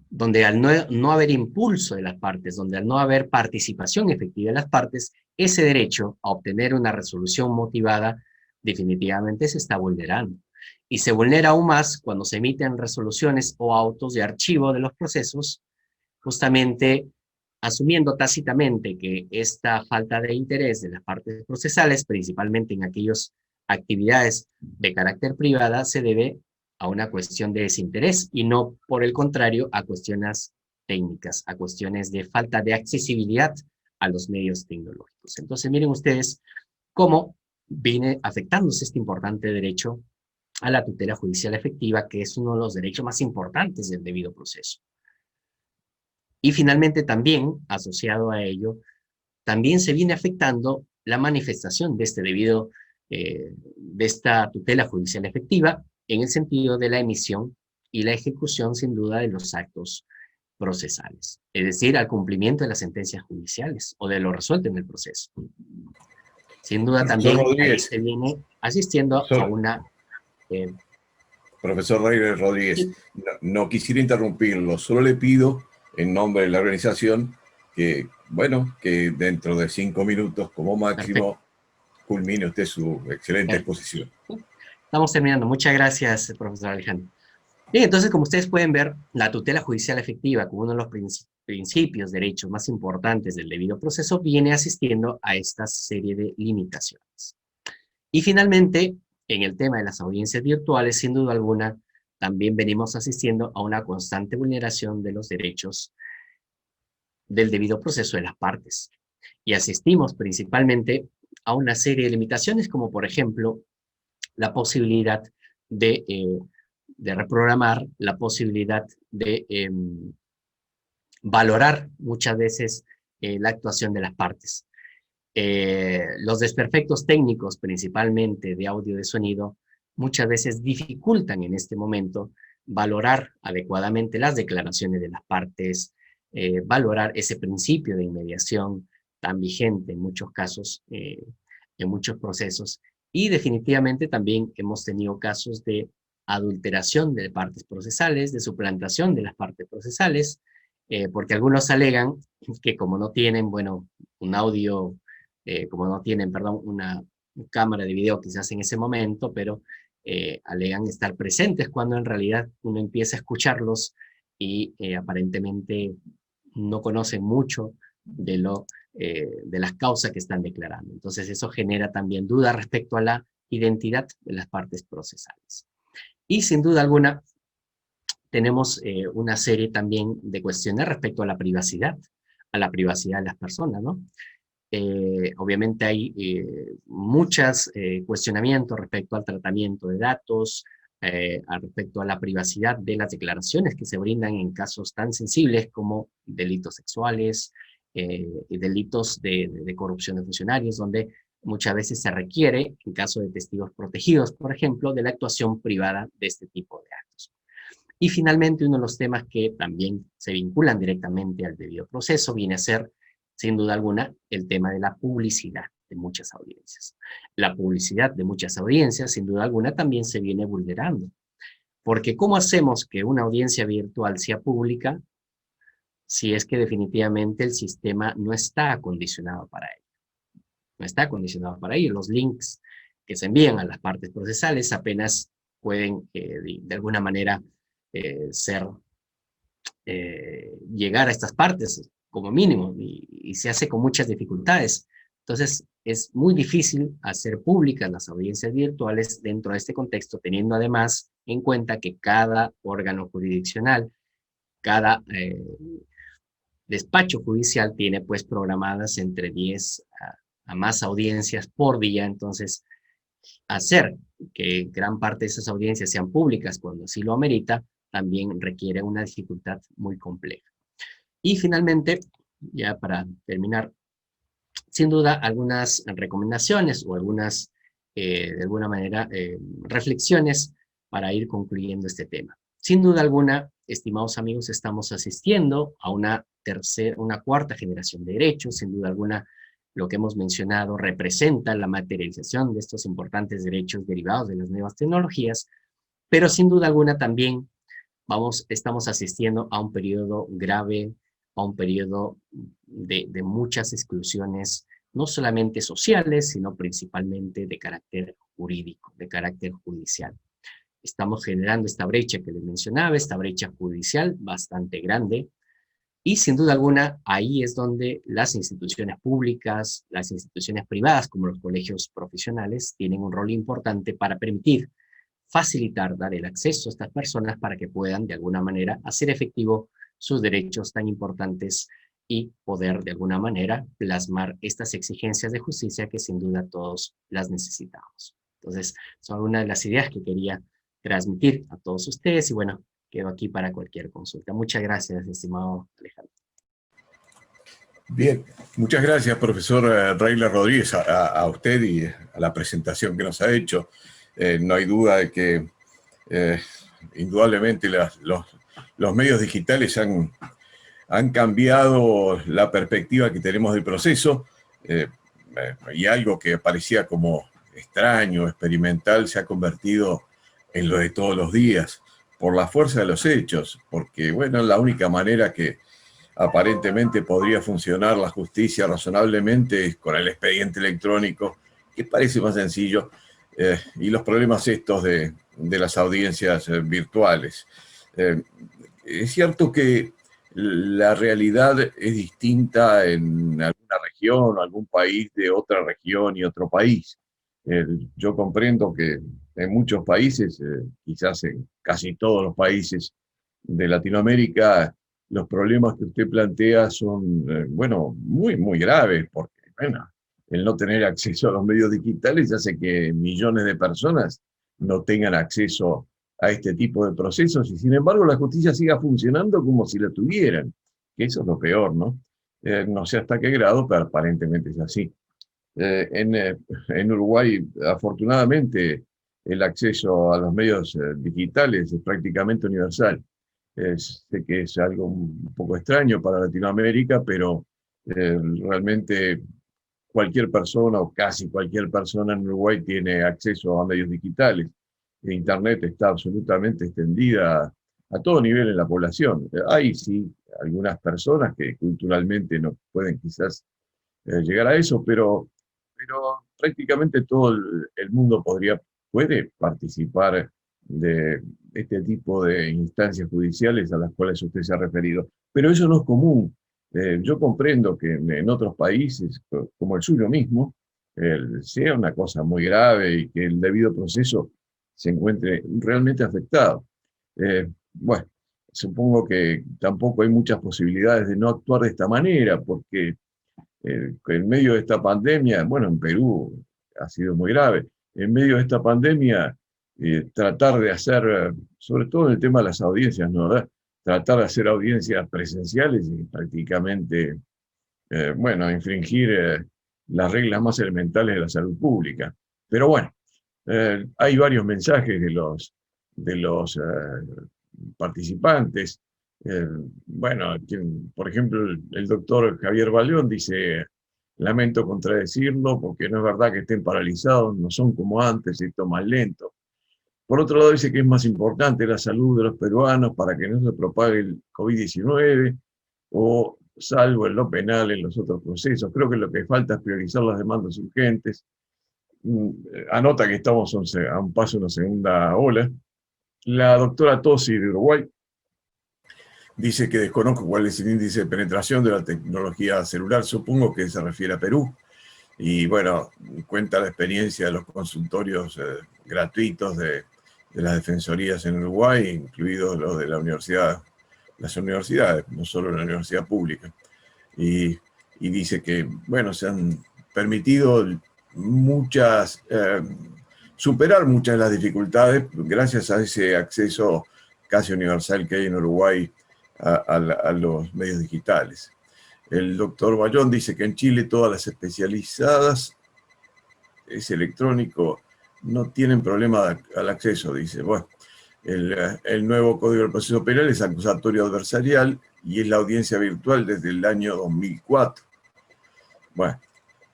donde al no haber impulso de las partes, donde al no haber participación efectiva de las partes, ese derecho a obtener una resolución motivada definitivamente se está vulnerando. Y se vulnera aún más cuando se emiten resoluciones o autos de archivo de los procesos, justamente asumiendo tácitamente que esta falta de interés de las partes procesales, principalmente en aquellas actividades de carácter privada, se debe a una cuestión de desinterés y no, por el contrario, a cuestiones técnicas, a cuestiones de falta de accesibilidad a los medios tecnológicos. Entonces, miren ustedes cómo viene afectándose este importante derecho a la tutela judicial efectiva, que es uno de los derechos más importantes del debido proceso. Y finalmente también, asociado a ello, también se viene afectando la manifestación de este debido, de esta tutela judicial efectiva, en el sentido de la emisión y la ejecución, sin duda, de los actos procesales. Es decir, al cumplimiento de las sentencias judiciales o de lo resuelto en el proceso. Sin duda también ahí se viene asistiendo a una... Profesor Rodríguez, sí. no quisiera interrumpirlo, solo le pido en nombre de la organización que, bueno, que dentro de 5 minutos como máximo culmine usted su excelente exposición. Estamos terminando. Muchas gracias, profesor Alejandro. Bien, entonces, como ustedes pueden ver, la tutela judicial efectiva, como uno de los principios, derechos más importantes del debido proceso, viene asistiendo a esta serie de limitaciones. Y finalmente, en el tema de las audiencias virtuales, sin duda alguna, también venimos asistiendo a una constante vulneración de los derechos del debido proceso de las partes. Y asistimos principalmente a una serie de limitaciones, como por ejemplo, la posibilidad de reprogramar, la posibilidad de valorar muchas veces la actuación de las partes. Los desperfectos técnicos, principalmente de audio y de sonido, muchas veces dificultan en este momento valorar adecuadamente las declaraciones de las partes, valorar ese principio de inmediación tan vigente en muchos casos, en muchos procesos, y definitivamente también hemos tenido casos de adulteración de partes procesales, de suplantación de las partes procesales, porque algunos alegan que como no tienen, bueno, un audio, como no tienen, perdón, una cámara de video quizás en ese momento, pero alegan estar presentes cuando en realidad uno empieza a escucharlos y aparentemente no conocen mucho de las causas que están declarando. Entonces eso genera también duda respecto a la identidad de las partes procesales. Y sin duda alguna tenemos una serie también de cuestiones respecto a la privacidad de las personas, ¿no? Obviamente hay muchos cuestionamientos respecto al tratamiento de datos, respecto a la privacidad de las declaraciones que se brindan en casos tan sensibles como delitos sexuales, y delitos de corrupción de funcionarios, donde muchas veces se requiere, en caso de testigos protegidos, por ejemplo, de la actuación privada de este tipo de actos. Y finalmente, uno de los temas que también se vinculan directamente al debido proceso viene a ser, sin duda alguna, el tema de la publicidad de muchas audiencias. La publicidad de muchas audiencias, sin duda alguna, también se viene vulnerando. Porque ¿cómo hacemos que una audiencia virtual sea pública si es que definitivamente el sistema no está acondicionado para ello? No está acondicionado para ello. Los links que se envían a las partes procesales apenas pueden, de alguna manera, llegar a estas partes, como mínimo, y se hace con muchas dificultades. Entonces, es muy difícil hacer públicas las audiencias virtuales dentro de este contexto, teniendo además en cuenta que cada órgano jurisdiccional, cada despacho judicial tiene pues programadas entre 10 a más audiencias por día. Entonces, hacer que gran parte de esas audiencias sean públicas cuando así lo amerita, también requiere una dificultad muy compleja. Y finalmente, ya para terminar, sin duda algunas recomendaciones o algunas, de alguna manera, reflexiones para ir concluyendo este tema. Sin duda alguna, estimados amigos, estamos asistiendo a una cuarta generación de derechos. Sin duda alguna, lo que hemos mencionado representa la materialización de estos importantes derechos derivados de las nuevas tecnologías, pero sin duda alguna también estamos asistiendo a un periodo grave, a un periodo de muchas exclusiones, no solamente sociales, sino principalmente de carácter jurídico, de carácter judicial. Estamos generando esta brecha que les mencionaba, esta brecha judicial bastante grande, y sin duda alguna ahí es donde las instituciones públicas, las instituciones privadas como los colegios profesionales tienen un rol importante para permitir, facilitar, dar el acceso a estas personas para que puedan de alguna manera hacer efectivo sus derechos tan importantes y poder de alguna manera plasmar estas exigencias de justicia que sin duda todos las necesitamos. Entonces, son una de las ideas que quería transmitir a todos ustedes y bueno, quedo aquí para cualquier consulta. Muchas gracias, estimado Alejandro. Bien, muchas gracias, profesor Reyler Rodríguez, a usted y a la presentación que nos ha hecho. No hay duda de que indudablemente los medios digitales han cambiado la perspectiva que tenemos del proceso, y algo que parecía como extraño, experimental, se ha convertido en lo de todos los días, por la fuerza de los hechos, porque, bueno, la única manera que aparentemente podría funcionar la justicia razonablemente es con el expediente electrónico, que parece más sencillo, y los problemas estos de las audiencias virtuales. Es cierto que la realidad es distinta en alguna región o algún país de otra región y otro país. Yo comprendo que en muchos países, quizás en casi todos los países de Latinoamérica, los problemas que usted plantea son, bueno, muy, muy graves, porque, bueno, el no tener acceso a los medios digitales hace que millones de personas no tengan acceso a este tipo de procesos y, sin embargo, la justicia siga funcionando como si la tuvieran, que eso es lo peor, ¿no? No sé hasta qué grado, pero aparentemente es así. En Uruguay, afortunadamente, el acceso a los medios digitales es prácticamente universal. Sé que es algo un poco extraño para Latinoamérica, pero realmente cualquier persona o casi cualquier persona en Uruguay tiene acceso a medios digitales. Internet está absolutamente extendida a todo nivel en la población. Hay sí algunas personas que culturalmente no pueden quizás llegar a eso, pero prácticamente todo el mundo puede participar de este tipo de instancias judiciales a las cuales usted se ha referido. Pero eso no es común. Yo comprendo que en otros países, como el suyo mismo, sea una cosa muy grave y que el debido proceso se encuentre realmente afectado. Bueno, supongo que tampoco hay muchas posibilidades de no actuar de esta manera, porque en medio de esta pandemia, bueno, en Perú ha sido muy grave, en medio de esta pandemia, tratar de hacer, sobre todo en el tema de las audiencias, ¿no? ¿Verdad? Tratar de hacer audiencias presenciales y prácticamente, bueno, infringir las reglas más elementales de la salud pública. Pero bueno, hay varios mensajes de los participantes. Bueno, por ejemplo, el doctor Javier Baleón dice: lamento contradecirlo porque no es verdad que estén paralizados, no son como antes, esto más lento. Por otro lado, dice que es más importante la salud de los peruanos para que no se propague el COVID-19, o salvo en lo penal, en los otros procesos. Creo que lo que falta es priorizar las demandas urgentes. Anota que estamos a un paso de una segunda ola. La doctora Tosi de Uruguay dice que desconozco cuál es el índice de penetración de la tecnología celular, supongo que se refiere a Perú. Y bueno, cuenta la experiencia de los consultorios gratuitos de las defensorías en Uruguay, incluidos los de las universidades, no solo la universidad pública. Y dice que, bueno, se han permitido superar muchas de las dificultades gracias a ese acceso casi universal que hay en Uruguay a los medios digitales. El doctor Bayón dice que en Chile todas las especializadas, es electrónico, no tienen problema al acceso, dice. Bueno, el nuevo Código del Proceso Penal es acusatorio adversarial y es la audiencia virtual desde el año 2004. Bueno,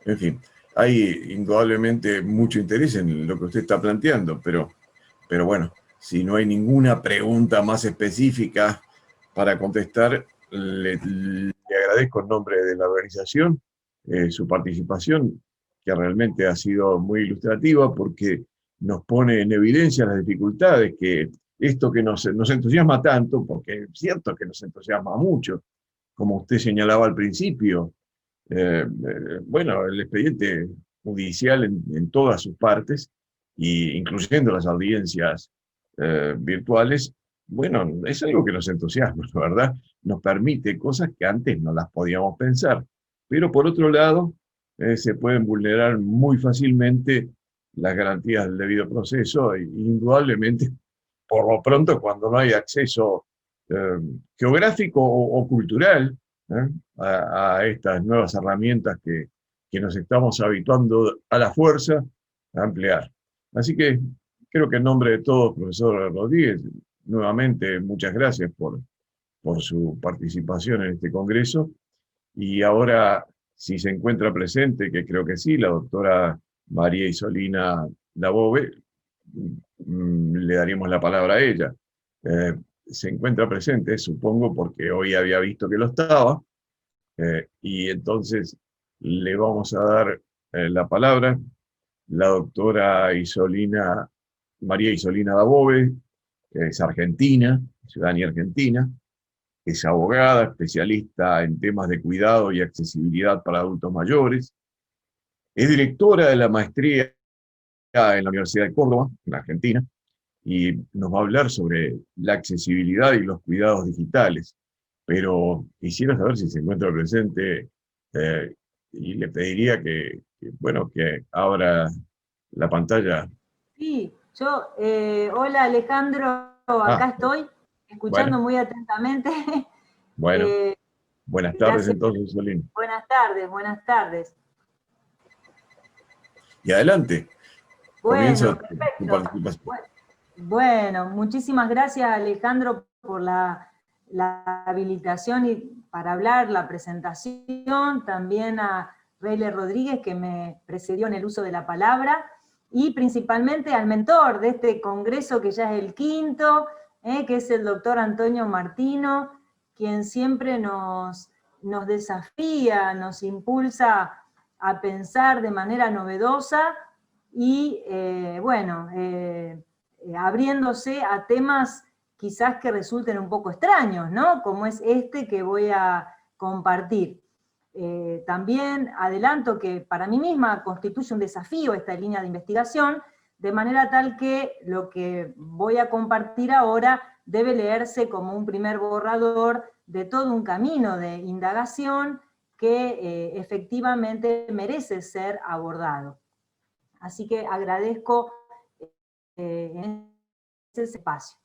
En fin, hay indudablemente mucho interés en lo que usted está planteando, pero bueno, si no hay ninguna pregunta más específica para contestar, le agradezco en nombre de la organización su participación, que realmente ha sido muy ilustrativa porque nos pone en evidencia las dificultades que esto que nos entusiasma tanto, porque es cierto que nos entusiasma mucho, como usted señalaba al principio, bueno, el expediente judicial en todas sus partes, incluyendo las audiencias virtuales, bueno, es algo que nos entusiasma, ¿verdad? Nos permite cosas que antes no las podíamos pensar. Pero por otro lado, se pueden vulnerar muy fácilmente las garantías del debido proceso, e indudablemente, por lo pronto, cuando no hay acceso geográfico o cultural, ¿eh? A estas nuevas herramientas que nos estamos habituando a la fuerza a emplear. Así que creo que en nombre de todos, profesor Rodríguez, nuevamente muchas gracias por su participación en este congreso. Y ahora, si se encuentra presente, que creo que sí, la doctora María Isolina Dabove, le daríamos la palabra a ella. Se encuentra presente, supongo, porque hoy había visto que lo estaba, y entonces le vamos a dar la palabra. La doctora María Isolina Dabove, que es argentina, ciudadanía argentina, es abogada, especialista en temas de cuidado y accesibilidad para adultos mayores, es directora de la maestría en la Universidad de Córdoba, en Argentina, y nos va a hablar sobre la accesibilidad y los cuidados digitales. Pero quisiera saber si se encuentra presente, y le pediría bueno, que abra la pantalla. Sí, hola Alejandro, acá estoy, escuchando Bueno, muy atentamente. bueno. Buenas tardes Gracias. entonces, Solín. Buenas tardes, buenas tardes. Y adelante. Comienza Bueno, tu perfecto. participación. Bueno, muchísimas gracias Alejandro por la habilitación y para hablar, la presentación, también a Reyle Rodríguez que me precedió en el uso de la palabra, y principalmente al mentor de este congreso que ya es el quinto, que es el doctor Antonio Martino, quien siempre nos desafía, nos impulsa a pensar de manera novedosa y, abriéndose a temas quizás que resulten un poco extraños, ¿no? Como es este que voy a compartir. También adelanto que para mí misma constituye un desafío esta línea de investigación, de manera tal que lo que voy a compartir ahora debe leerse como un primer borrador de todo un camino de indagación que efectivamente merece ser abordado. Así que agradezco ese espacio.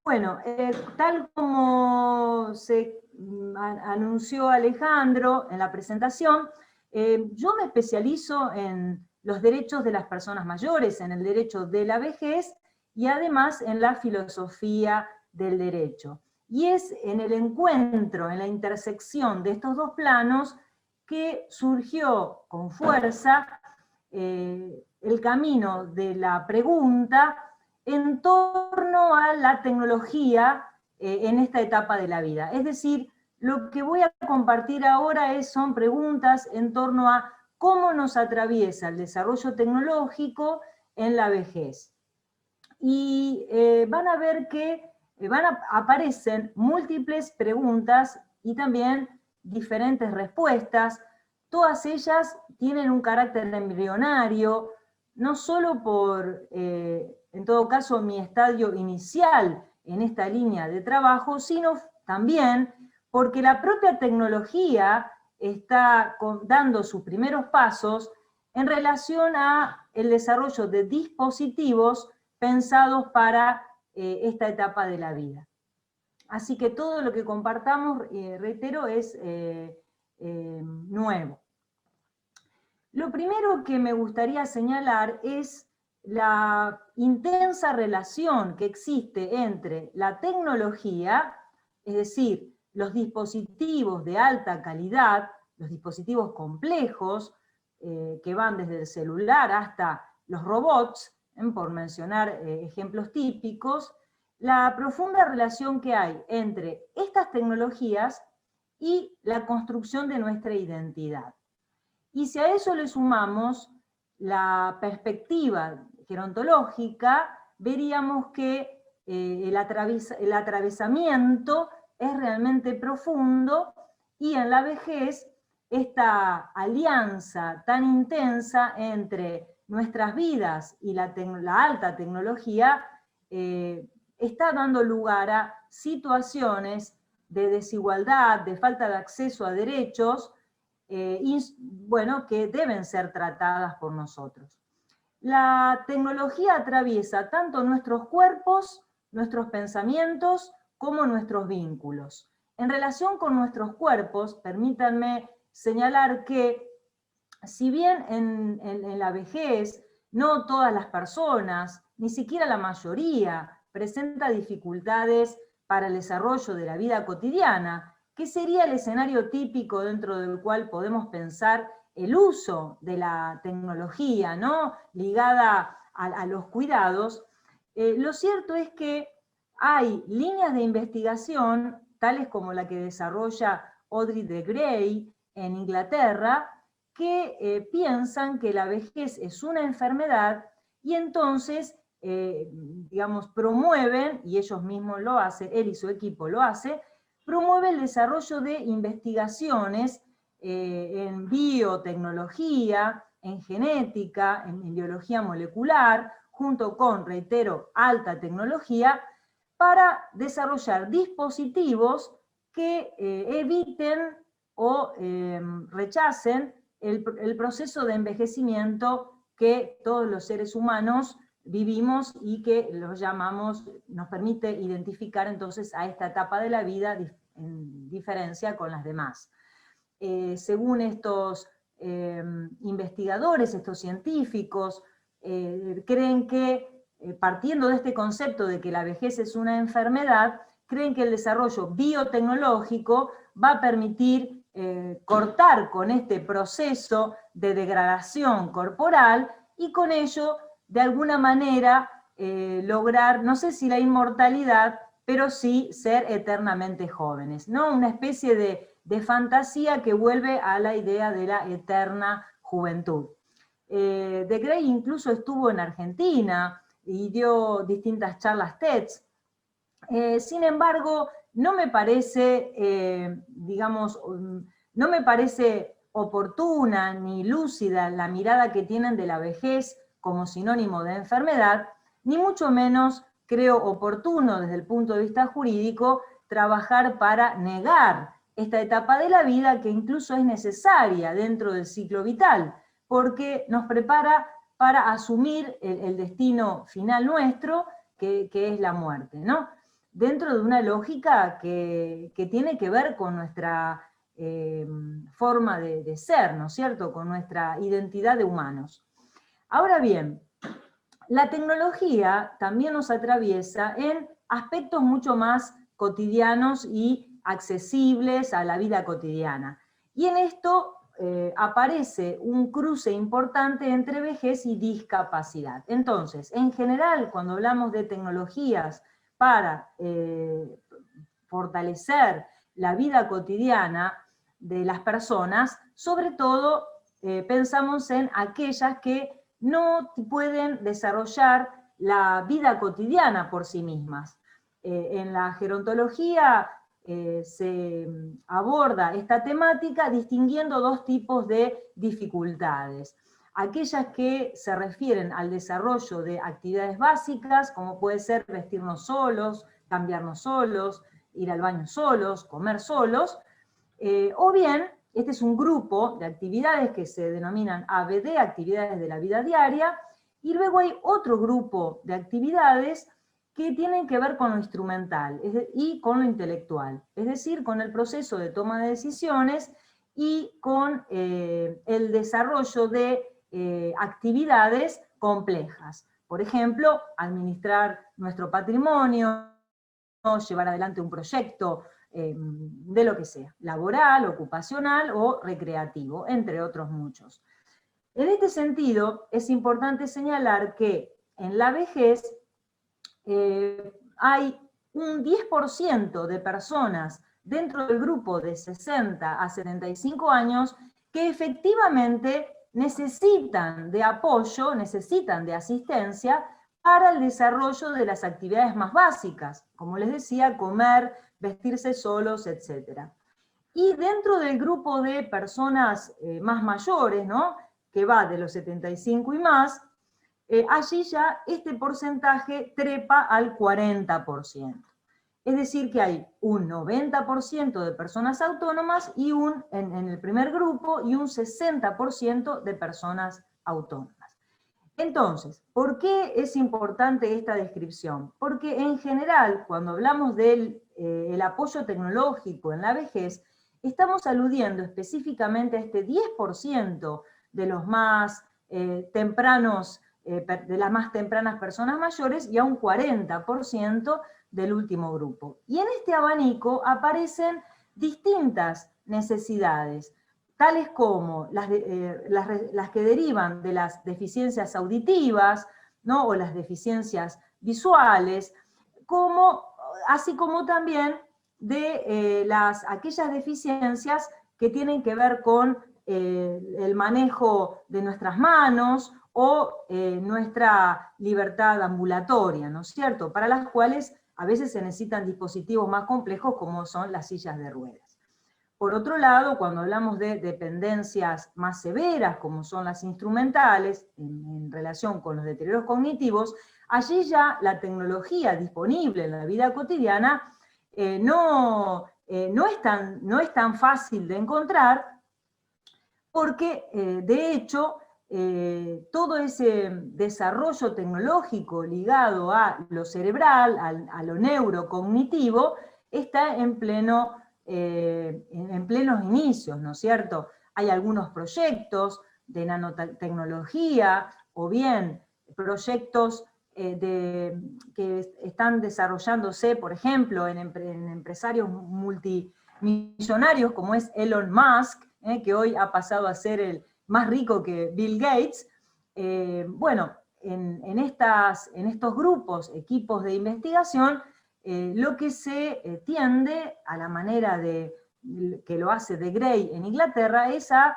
Bueno, tal como se anunció Alejandro en la presentación, yo me especializo en los derechos de las personas mayores, en el derecho de la vejez y además en la filosofía del derecho. Y es en el encuentro, en la intersección de estos dos planos que surgió con fuerza el camino de la pregunta en torno a la tecnología en esta etapa de la vida. Es decir, lo que voy a compartir ahora son preguntas en torno a cómo nos atraviesa el desarrollo tecnológico en la vejez. Y van a ver que aparecen múltiples preguntas y también diferentes respuestas. Todas ellas tienen un carácter embrionario, no solo por, en todo caso, mi estadio inicial en esta línea de trabajo, sino también porque la propia tecnología está dando sus primeros pasos en relación a el desarrollo de dispositivos pensados para esta etapa de la vida. Así que todo lo que compartamos, reitero, es nuevo. Lo primero que me gustaría señalar es la intensa relación que existe entre la tecnología, es decir, los dispositivos de alta calidad, los dispositivos complejos, que van desde el celular hasta los robots, por mencionar ejemplos típicos, la profunda relación que hay entre estas tecnologías y la construcción de nuestra identidad. Y si a eso le sumamos la perspectiva gerontológica, veríamos que el atravesamiento es realmente profundo, y en la vejez esta alianza tan intensa entre nuestras vidas y la alta tecnología está dando lugar a situaciones de desigualdad, de falta de acceso a derechos, que deben ser tratadas por nosotros. La tecnología atraviesa tanto nuestros cuerpos, nuestros pensamientos, como nuestros vínculos. En relación con nuestros cuerpos, permítanme señalar que, si bien en la vejez no todas las personas, ni siquiera la mayoría, presenta dificultades para el desarrollo de la vida cotidiana, que sería el escenario típico dentro del cual podemos pensar el uso de la tecnología, ¿no?, ligada a los cuidados, lo cierto es que hay líneas de investigación, tales como la que desarrolla Audrey de Grey en Inglaterra, que piensan que la vejez es una enfermedad, y entonces, promueven, y ellos mismos lo hacen, él y su equipo lo hace, promueve el desarrollo de investigaciones en biotecnología, en genética, en biología molecular, junto con, reitero, alta tecnología, para desarrollar dispositivos que eviten o rechacen el proceso de envejecimiento que todos los seres humanos vivimos y que nos permite identificar entonces a esta etapa de la vida en diferencia con las demás. Según estos investigadores, estos científicos, creen que, partiendo de este concepto de que la vejez es una enfermedad, creen que el desarrollo biotecnológico va a permitir cortar con este proceso de degradación corporal, y con ello, de alguna manera, lograr, no sé si la inmortalidad, pero sí ser eternamente jóvenes, ¿no? Una especie de fantasía que vuelve a la idea de la eterna juventud. De Grey incluso estuvo en Argentina y dio distintas charlas TED. Sin embargo, no me parece, no me parece oportuna ni lúcida la mirada que tienen de la vejez como sinónimo de enfermedad, ni mucho menos creo oportuno desde el punto de vista jurídico trabajar para negar esta etapa de la vida, que incluso es necesaria dentro del ciclo vital, porque nos prepara para asumir el destino final nuestro, que es la muerte, ¿no? Dentro de una lógica que tiene que ver con nuestra forma de ser, ¿no es cierto?, con nuestra identidad de humanos. Ahora bien, la tecnología también nos atraviesa en aspectos mucho más cotidianos y accesibles a la vida cotidiana. Y en esto aparece un cruce importante entre vejez y discapacidad. Entonces, en general, cuando hablamos de tecnologías para fortalecer la vida cotidiana de las personas, sobre todo pensamos en aquellas que no pueden desarrollar la vida cotidiana por sí mismas. En la gerontología se aborda esta temática distinguiendo dos tipos de dificultades. Aquellas que se refieren al desarrollo de actividades básicas, como puede ser vestirnos solos, cambiarnos solos, ir al baño solos, comer solos, o bien, este es un grupo de actividades que se denominan ABD, actividades de la vida diaria, y luego hay otro grupo de actividades que tienen que ver con lo instrumental y con lo intelectual, es decir, con el proceso de toma de decisiones y con el desarrollo de actividades complejas. Por ejemplo, administrar nuestro patrimonio, llevar adelante un proyecto de lo que sea, laboral, ocupacional o recreativo, entre otros muchos. En este sentido, es importante señalar que en la vejez hay un 10% de personas dentro del grupo de 60 a 75 años que efectivamente necesitan de apoyo, necesitan de asistencia para el desarrollo de las actividades más básicas, como les decía, comer, vestirse solos, etc. Y dentro del grupo de personas más mayores, ¿no?, que va de los 75 y más, allí ya este porcentaje trepa al 40%. Es decir, que hay un 90% de personas autónomas y en el primer grupo y un 60% de personas autónomas. Entonces, ¿por qué es importante esta descripción? Porque en general, cuando hablamos del el apoyo tecnológico en la vejez, estamos aludiendo específicamente a este 10% de los más tempranos, de las más tempranas personas mayores y a un 40% del último grupo. Y en este abanico aparecen distintas necesidades, tales como las que derivan de las deficiencias auditivas, ¿no?, o las deficiencias visuales, así como también de aquellas deficiencias que tienen que ver con el manejo de nuestras manos o nuestra libertad ambulatoria, ¿no es cierto?, para las cuales a veces se necesitan dispositivos más complejos como son las sillas de ruedas. Por otro lado, cuando hablamos de dependencias más severas, como son las instrumentales, en relación con los deterioros cognitivos, allí ya la tecnología disponible en la vida cotidiana no es tan fácil de encontrar, porque de hecho todo ese desarrollo tecnológico ligado a lo cerebral, a lo neurocognitivo, está en plenos inicios, ¿no es cierto? Hay algunos proyectos de nanotecnología, o bien proyectos que están desarrollándose, por ejemplo, en empresarios multimillonarios, como es Elon Musk, que hoy ha pasado a ser el más rico que Bill Gates. Bueno, en estos grupos, equipos de investigación, lo que se tiende, a la manera que lo hace de Grey en Inglaterra, es a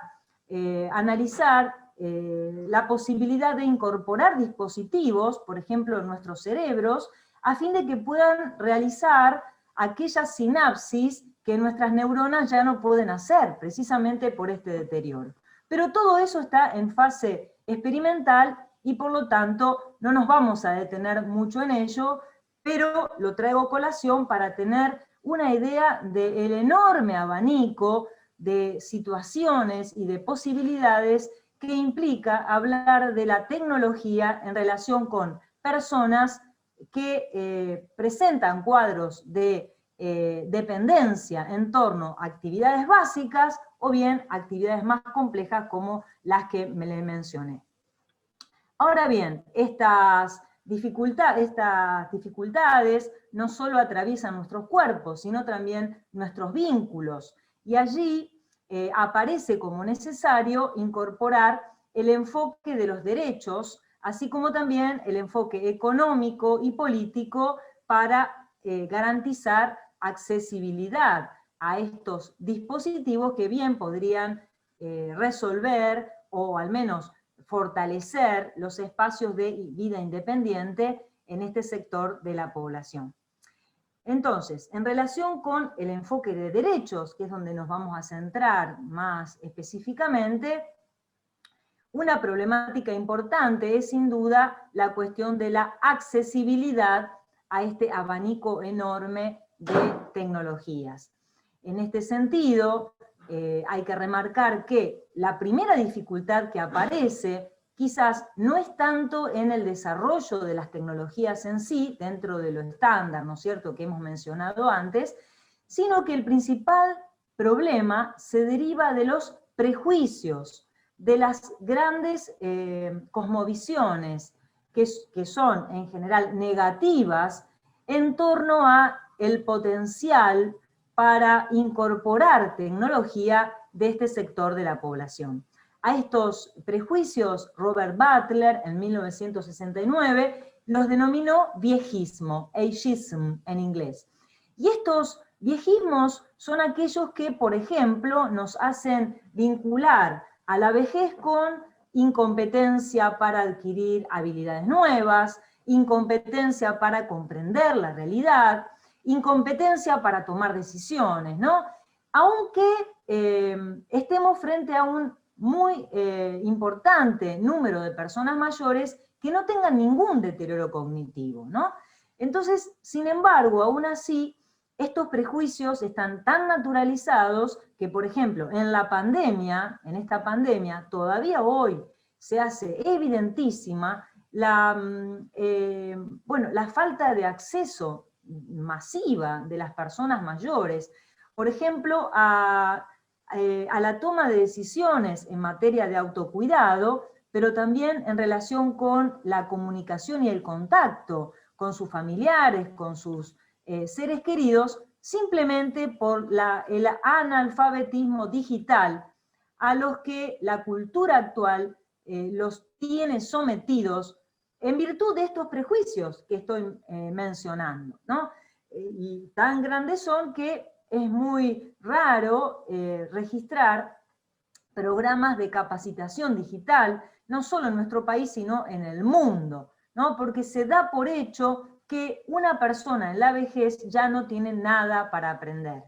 analizar la posibilidad de incorporar dispositivos, por ejemplo, en nuestros cerebros, a fin de que puedan realizar aquellas sinapsis que nuestras neuronas ya no pueden hacer, precisamente por este deterioro. Pero todo eso está en fase experimental y por lo tanto no nos vamos a detener mucho en ello, pero lo traigo a colación para tener una idea del enorme abanico de situaciones y de posibilidades que implica hablar de la tecnología en relación con personas que presentan cuadros de dependencia en torno a actividades básicas o bien actividades más complejas como las que le mencioné. Ahora bien, estas dificultades no solo atraviesan nuestros cuerpos, sino también nuestros vínculos, y allí aparece como necesario incorporar el enfoque de los derechos, así como también el enfoque económico y político para garantizar accesibilidad a estos dispositivos que bien podrían resolver o al menos fortalecer los espacios de vida independiente en este sector de la población. Entonces, en relación con el enfoque de derechos, que es donde nos vamos a centrar más específicamente, una problemática importante es sin duda la cuestión de la accesibilidad a este abanico enorme de tecnologías. En este sentido, hay que remarcar que la primera dificultad que aparece quizás no es tanto en el desarrollo de las tecnologías en sí, dentro de lo estándar, ¿no es cierto?, que hemos mencionado antes, sino que el principal problema se deriva de los prejuicios, de las grandes cosmovisiones que son en general negativas en torno a el potencial para incorporar tecnología de este sector de la población. A estos prejuicios, Robert Butler, en 1969, los denominó viejismo, ageism en inglés. Y estos viejismos son aquellos que, por ejemplo, nos hacen vincular a la vejez con incompetencia para adquirir habilidades nuevas, incompetencia para comprender la realidad, incompetencia para tomar decisiones, ¿no? Aunque estemos frente a un muy importante número de personas mayores que no tengan ningún deterioro cognitivo, ¿no? Entonces, sin embargo, aún así, estos prejuicios están tan naturalizados que, por ejemplo, en la pandemia, en esta pandemia, todavía hoy se hace evidentísima la falta de acceso masiva de las personas mayores, por ejemplo, a la toma de decisiones en materia de autocuidado, pero también en relación con la comunicación y el contacto con sus familiares, con sus seres queridos, simplemente por el analfabetismo digital a los que la cultura actual los tiene sometidos en virtud de estos prejuicios que estoy mencionando, ¿no? Y tan grandes son que es muy raro registrar programas de capacitación digital, no solo en nuestro país, sino en el mundo, ¿no? Porque se da por hecho que una persona en la vejez ya no tiene nada para aprender.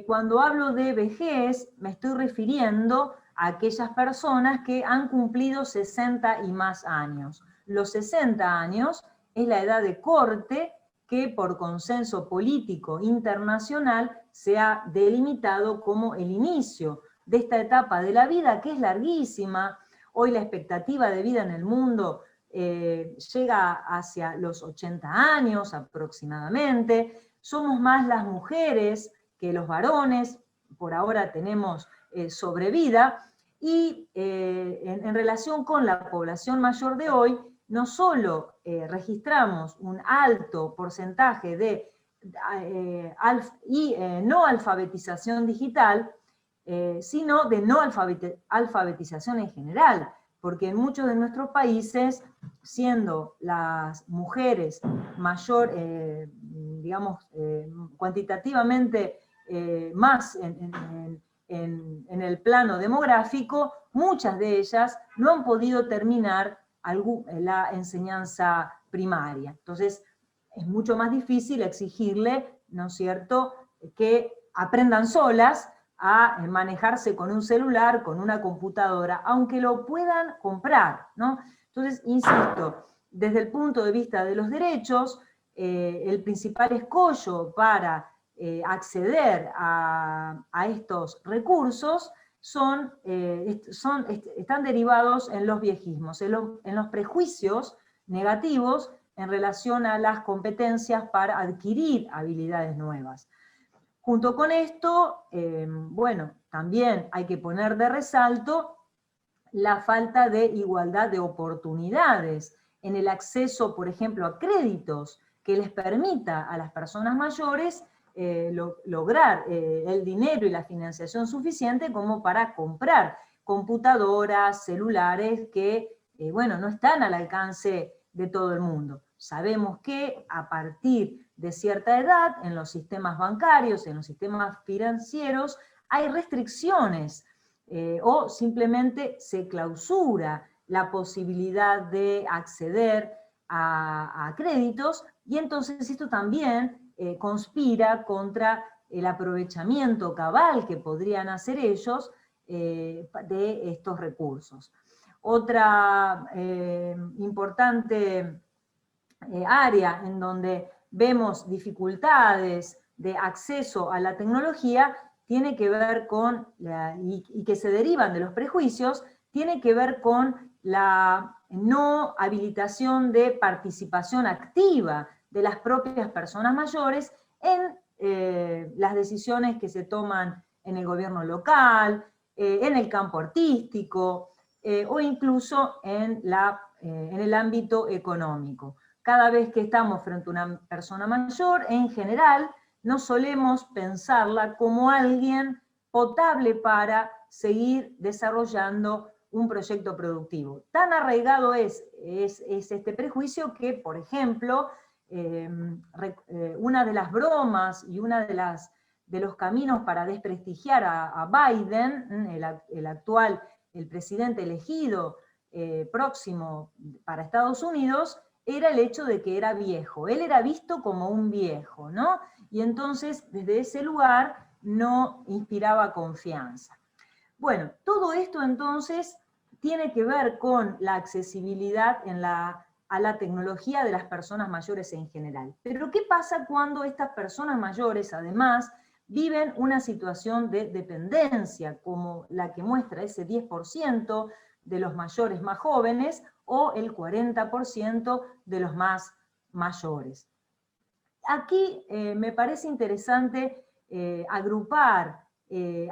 Cuando hablo de vejez, me estoy refiriendo a aquellas personas que han cumplido 60 y más años. Los 60 años es la edad de corte que por consenso político internacional se ha delimitado como el inicio de esta etapa de la vida, que es larguísima. Hoy la expectativa de vida en el mundo llega hacia los 80 años aproximadamente. Somos más las mujeres que los varones, por ahora tenemos sobrevida, y en relación con la población mayor de hoy, no solo registramos un alto porcentaje de no alfabetización digital, sino de no alfabetización en general, porque en muchos de nuestros países, siendo las mujeres mayor, digamos, cuantitativamente más en el plano demográfico, muchas de ellas no han podido terminar la enseñanza primaria. Entonces, es mucho más difícil exigirle, ¿no es cierto?, que aprendan solas a manejarse con un celular, con una computadora, aunque lo puedan comprar, ¿no? Entonces, insisto, desde el punto de vista de los derechos, el principal escollo para acceder a estos recursos están derivados en los viejismos, en los prejuicios negativos en relación a las competencias para adquirir habilidades nuevas. Junto con esto, bueno, también hay que poner de resalto la falta de igualdad de oportunidades en el acceso, por ejemplo, a créditos que les permita a las personas mayores lograr el dinero y la financiación suficiente como para comprar computadoras, celulares que, bueno, no están al alcance de todo el mundo. Sabemos que a partir de cierta edad, en los sistemas bancarios, en los sistemas financieros, hay restricciones o simplemente se clausura la posibilidad de acceder a créditos, y entonces esto también conspira contra el aprovechamiento cabal que podrían hacer ellos de estos recursos. Otra importante área en donde vemos dificultades de acceso a la tecnología tiene que ver con, y que se derivan de los prejuicios, tiene que ver con la no habilitación de participación activa de las propias personas mayores en las decisiones que se toman en el gobierno local, en el campo artístico, o incluso en el ámbito económico. Cada vez que estamos frente a una persona mayor, en general, no solemos pensarla como alguien potable para seguir desarrollando un proyecto productivo. Tan arraigado es este prejuicio que, por ejemplo, una de las bromas y una de los caminos para desprestigiar a Biden, el presidente elegido próximo para Estados Unidos, era el hecho de que era viejo. Él era visto como un viejo, ¿no? Y entonces, desde ese lugar, no inspiraba confianza. Bueno, todo esto entonces tiene que ver con la accesibilidad a la tecnología de las personas mayores en general. Pero ¿qué pasa cuando estas personas mayores, además, viven una situación de dependencia, como la que muestra ese 10% de los mayores más jóvenes o el 40% de los más mayores? Aquí me parece interesante agrupar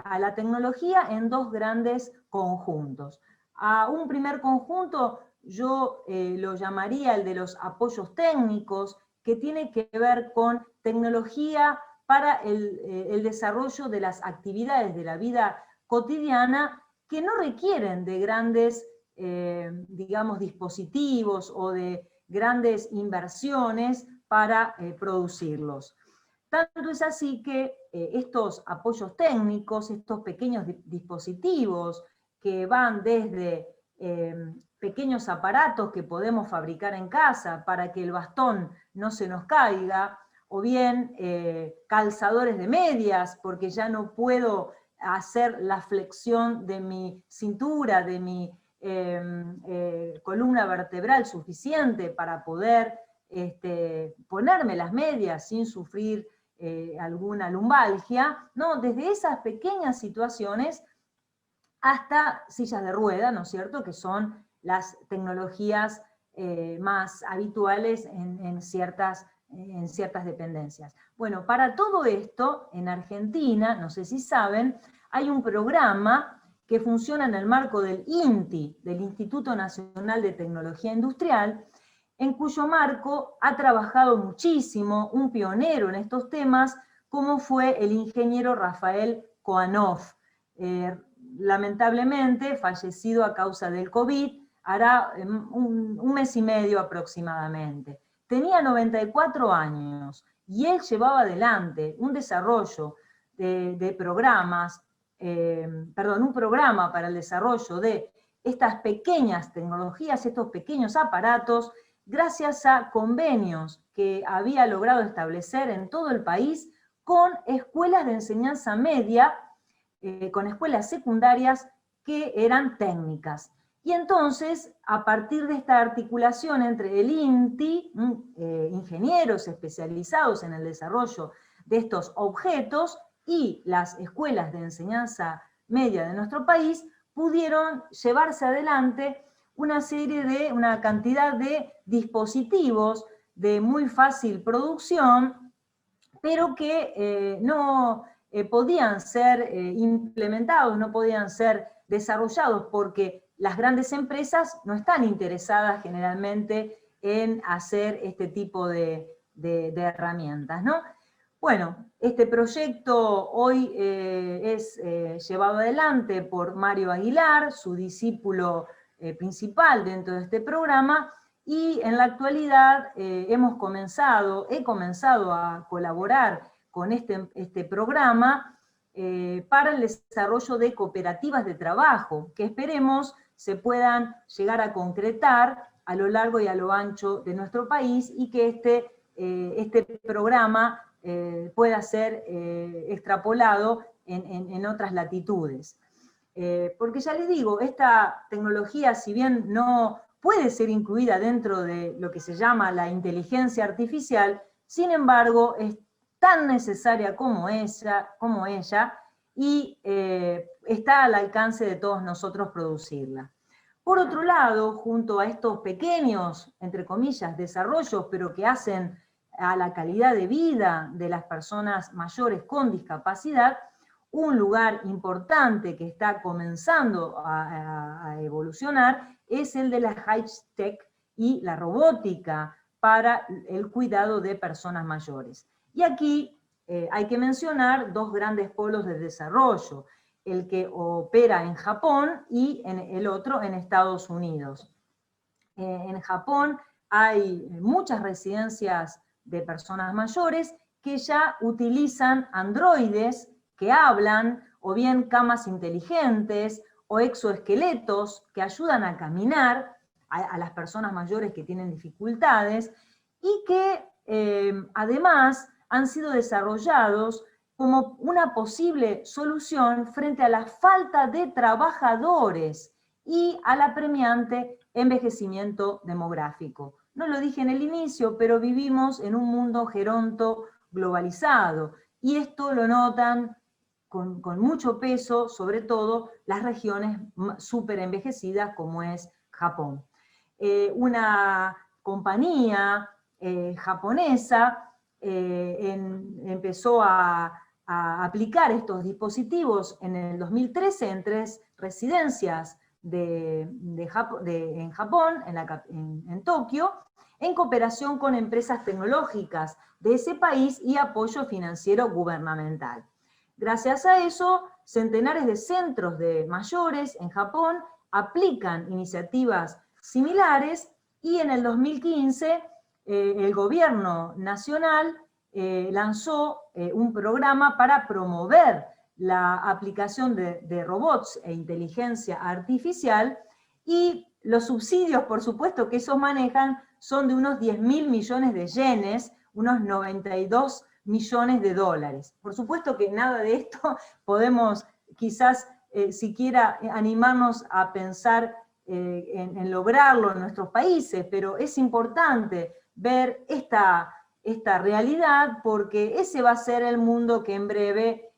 a la tecnología en dos grandes conjuntos. A un primer conjunto yo lo llamaría el de los apoyos técnicos, que tiene que ver con tecnología para el desarrollo de las actividades de la vida cotidiana que no requieren de grandes, digamos, dispositivos o de grandes inversiones para producirlos. Tanto es así que estos apoyos técnicos, estos pequeños dispositivos que van desde pequeños aparatos que podemos fabricar en casa para que el bastón no se nos caiga, o bien calzadores de medias, porque ya no puedo hacer la flexión de mi cintura, de mi columna vertebral suficiente para poder ponerme las medias sin sufrir alguna lumbalgia, ¿no? Desde esas pequeñas situaciones hasta sillas de rueda, ¿no es cierto?, que son las tecnologías más habituales en ciertas dependencias. Bueno, para todo esto, en Argentina, no sé si saben, hay un programa que funciona en el marco del INTI, del Instituto Nacional de Tecnología Industrial, en cuyo marco ha trabajado muchísimo un pionero en estos temas, como fue el ingeniero Rafael Koanoff, lamentablemente fallecido a causa del COVID, hará un mes y medio aproximadamente. Tenía 94 años y él llevaba adelante un desarrollo de programas, un programa para el desarrollo de estas pequeñas tecnologías, estos pequeños aparatos, gracias a convenios que había logrado establecer en todo el país con escuelas de enseñanza media, con escuelas secundarias que eran técnicas. Y entonces, a partir de esta articulación entre el INTI, ingenieros especializados en el desarrollo de estos objetos, y las escuelas de enseñanza media de nuestro país, pudieron llevarse adelante una cantidad de dispositivos de muy fácil producción, pero que no podían ser implementados, no podían ser desarrollados, porque las grandes empresas no están interesadas generalmente en hacer este tipo de herramientas, ¿no? Bueno, este proyecto hoy es llevado adelante por Mario Aguilar, su discípulo principal dentro de este programa, y en la actualidad he comenzado a colaborar con este programa para el desarrollo de cooperativas de trabajo, que esperemos se puedan llegar a concretar a lo largo y a lo ancho de nuestro país, y que este programa pueda ser extrapolado en otras latitudes. Porque ya les digo, esta tecnología, si bien no puede ser incluida dentro de lo que se llama la inteligencia artificial, sin embargo, es tan necesaria como ella y está al alcance de todos nosotros producirla. Por otro lado, junto a estos pequeños, entre comillas, desarrollos, pero que hacen a la calidad de vida de las personas mayores con discapacidad, un lugar importante que está comenzando a evolucionar es el de la high-tech y la robótica para el cuidado de personas mayores. Y aquí hay que mencionar dos grandes polos de desarrollo, el que opera en Japón y el otro en Estados Unidos. En Japón hay muchas residencias de personas mayores que ya utilizan androides que hablan, o bien camas inteligentes, o exoesqueletos que ayudan a caminar a las personas mayores que tienen dificultades, y que además han sido desarrollados como una posible solución frente a la falta de trabajadores y al apremiante envejecimiento demográfico. No lo dije en el inicio, pero vivimos en un mundo geronto globalizado, y esto lo notan con mucho peso, sobre todo las regiones súper envejecidas como es Japón. Una compañía japonesa empezó a aplicar estos dispositivos en el 2013 en 3 residencias en Japón, en Tokio, en cooperación con empresas tecnológicas de ese país y apoyo financiero gubernamental. Gracias a eso, centenares de centros de mayores en Japón aplican iniciativas similares, y en el 2015 el gobierno nacional lanzó un programa para promover la aplicación de robots e inteligencia artificial, y los subsidios, por supuesto, que esos manejan son de unos 10.000 millones de yenes, unos 92 millones de dólares. Por supuesto que nada de esto podemos quizás siquiera animarnos a pensar en lograrlo en nuestros países, pero es importante ver esta realidad, porque ese va a ser el mundo que en breve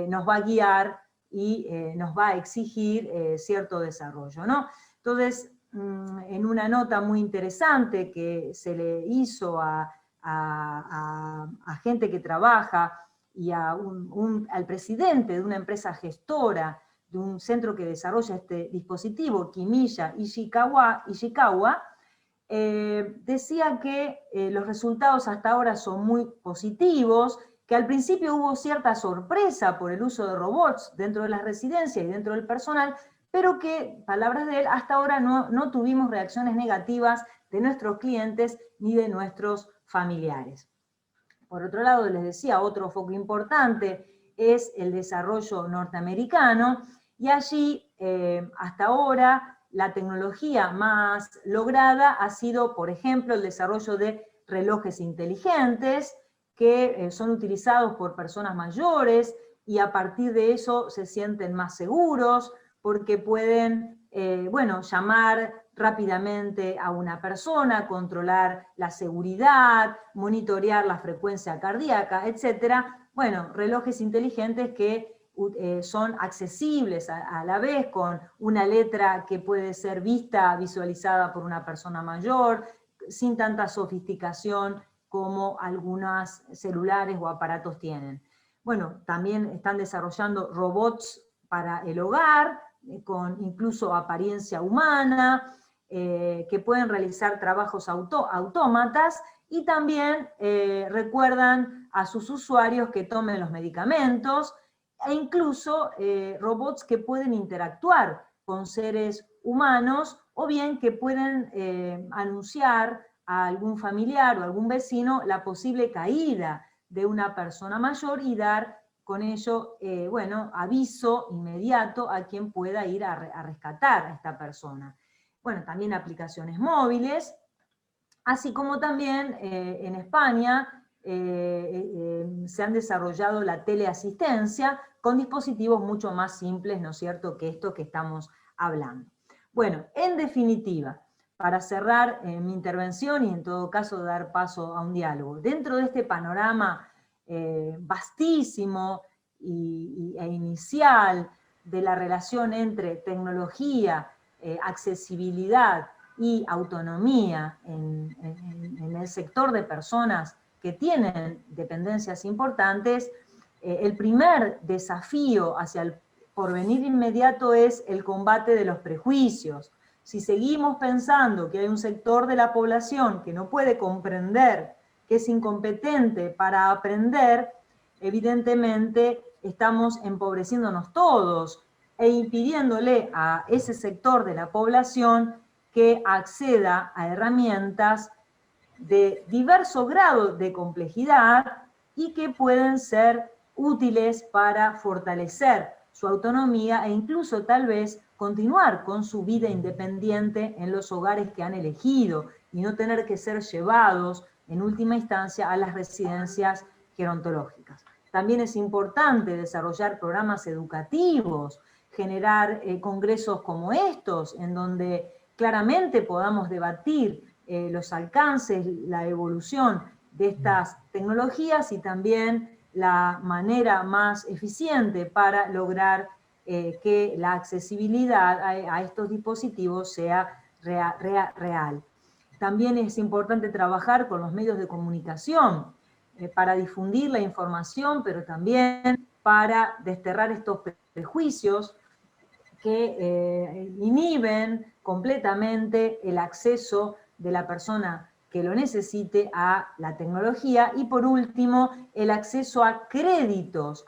nos va a guiar y nos va a exigir cierto desarrollo, ¿no? Entonces, en una nota muy interesante que se le hizo a gente que trabaja y al presidente de una empresa gestora de un centro que desarrolla este dispositivo, Kimiya Ishikawa, decía que los resultados hasta ahora son muy positivos, que al principio hubo cierta sorpresa por el uso de robots dentro de las residencias y dentro del personal, pero que, palabras de él, hasta ahora no tuvimos reacciones negativas de nuestros clientes ni de nuestros familiares. Por otro lado, les decía, otro foco importante es el desarrollo norteamericano, y allí, hasta ahora, la tecnología más lograda ha sido, por ejemplo, el desarrollo de relojes inteligentes, que son utilizados por personas mayores, y a partir de eso se sienten más seguros, porque pueden, llamar rápidamente a una persona, controlar la seguridad, monitorear la frecuencia cardíaca, etc. Bueno, relojes inteligentes que son accesibles a la vez, con una letra que puede ser visualizada por una persona mayor, sin tanta sofisticación como algunos celulares o aparatos tienen. Bueno, también están desarrollando robots para el hogar, con incluso apariencia humana, que pueden realizar trabajos autómatas, y también recuerdan a sus usuarios que tomen los medicamentos, e incluso robots que pueden interactuar con seres humanos, o bien que pueden anunciar a algún familiar o algún vecino la posible caída de una persona mayor, y dar con ello, aviso inmediato a quien pueda ir a rescatar a esta persona. Bueno, también aplicaciones móviles, así como también en España se han desarrollado la teleasistencia con dispositivos mucho más simples, ¿no es cierto?, que esto que estamos hablando. Bueno, en definitiva, para cerrar mi intervención y en todo caso dar paso a un diálogo, dentro de este panorama vastísimo e inicial de la relación entre tecnología, accesibilidad y autonomía en el sector de personas que tienen dependencias importantes, el primer desafío hacia el porvenir inmediato es el combate de los prejuicios. Si seguimos pensando que hay un sector de la población que no puede comprender, que es incompetente para aprender, evidentemente estamos empobreciéndonos todos e impidiéndole a ese sector de la población que acceda a herramientas de diverso grado de complejidad y que pueden ser útiles para fortalecer su autonomía e incluso tal vez continuar con su vida independiente en los hogares que han elegido y no tener que ser llevados en última instancia a las residencias gerontológicas. También es importante desarrollar programas educativos, generar congresos como estos, en donde claramente podamos debatir los alcances, la evolución de estas tecnologías y también la manera más eficiente para lograr que la accesibilidad a estos dispositivos sea real. También es importante trabajar con los medios de comunicación para difundir la información, pero también para desterrar estos prejuicios que inhiben completamente el acceso de la persona que lo necesite a la tecnología. Y por último, el acceso a créditos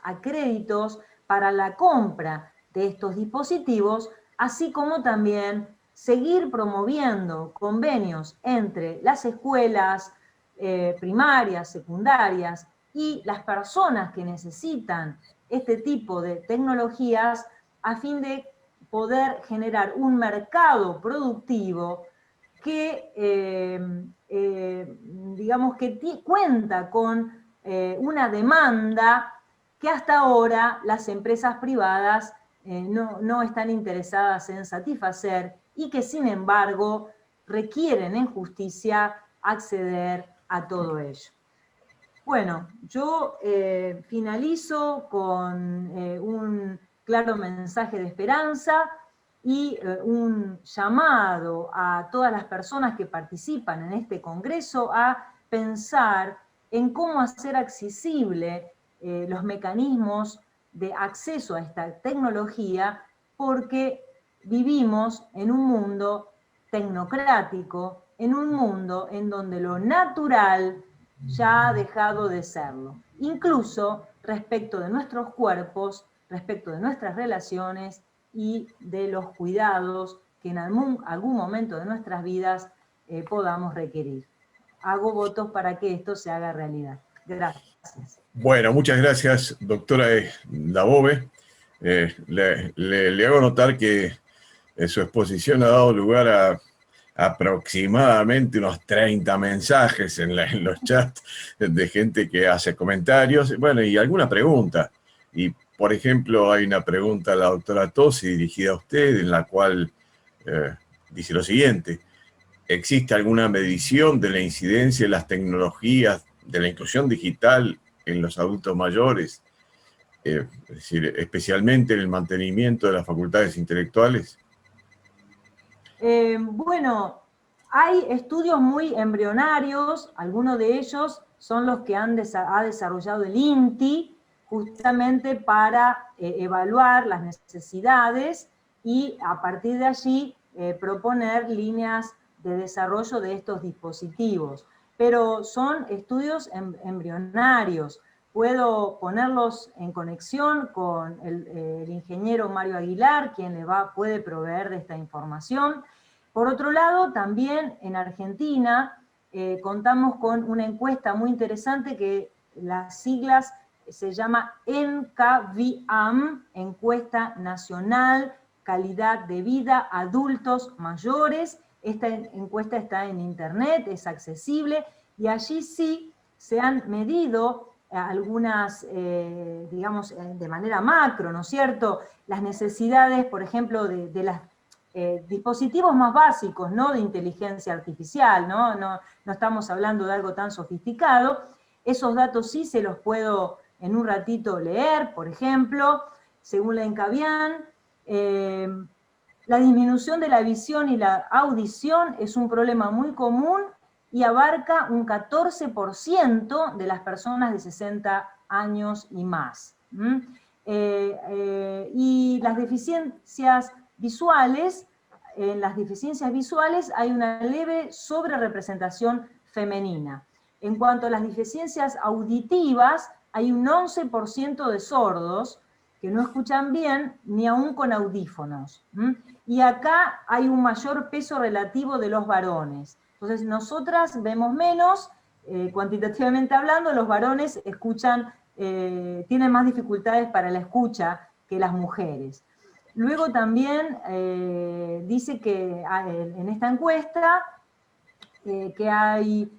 para la compra de estos dispositivos, así como también seguir promoviendo convenios entre las escuelas primarias, secundarias y las personas que necesitan este tipo de tecnologías a fin de poder generar un mercado productivo que, digamos, que cuenta con una demanda que hasta ahora las empresas privadas no están interesadas en satisfacer y que, sin embargo, requieren en justicia acceder a todo ello. Bueno, yo finalizo con un claro mensaje de esperanza y un llamado a todas las personas que participan en este congreso a pensar en cómo hacer accesible los mecanismos de acceso a esta tecnología, porque vivimos en un mundo tecnocrático, en un mundo en donde lo natural ya ha dejado de serlo, incluso respecto de nuestros cuerpos, respecto de nuestras relaciones y de los cuidados que en algún momento de nuestras vidas podamos requerir. Hago votos para que esto se haga realidad. Gracias. Bueno, muchas gracias, doctora Dabove. Le hago notar que su exposición ha dado lugar a aproximadamente unos 30 mensajes en los chats de gente que hace comentarios, bueno, y alguna pregunta. Y, por ejemplo, hay una pregunta a la doctora Tosi dirigida a usted, en la cual dice lo siguiente: ¿existe alguna medición de la incidencia de las tecnologías, de la inclusión digital en los adultos mayores? Es decir, especialmente en el mantenimiento de las facultades intelectuales. Bueno, hay estudios muy embrionarios, algunos de ellos son los que ha desarrollado el INTI, justamente para evaluar las necesidades y a partir de allí proponer líneas de desarrollo de estos dispositivos. Pero son estudios embrionarios. Puedo ponerlos en conexión con el ingeniero Mario Aguilar, quien puede proveer de esta información. Por otro lado, también en Argentina contamos con una encuesta muy interesante que las siglas se llama ENCAVIAM, Encuesta Nacional Calidad de Vida Adultos Mayores. Esta encuesta está en internet, es accesible, y allí sí se han medido algunas, digamos, de manera macro, ¿no es cierto?, las necesidades, por ejemplo, de las dispositivos más básicos, ¿no?, de inteligencia artificial, no estamos hablando de algo tan sofisticado. Esos datos sí se los puedo en un ratito leer. Por ejemplo, según la ENCAVIAM, la disminución de la visión y la audición es un problema muy común y abarca un 14% de las personas de 60 años y más. Y las deficiencias visuales, en las deficiencias visuales hay una leve sobrerepresentación femenina. En cuanto a las deficiencias auditivas, hay un 11% de sordos que no escuchan bien ni aún con audífonos. Y acá hay un mayor peso relativo de los varones. Entonces nosotras vemos menos, cuantitativamente hablando, los varones escuchan, tienen más dificultades para la escucha que las mujeres. Luego también dice que en esta encuesta que hay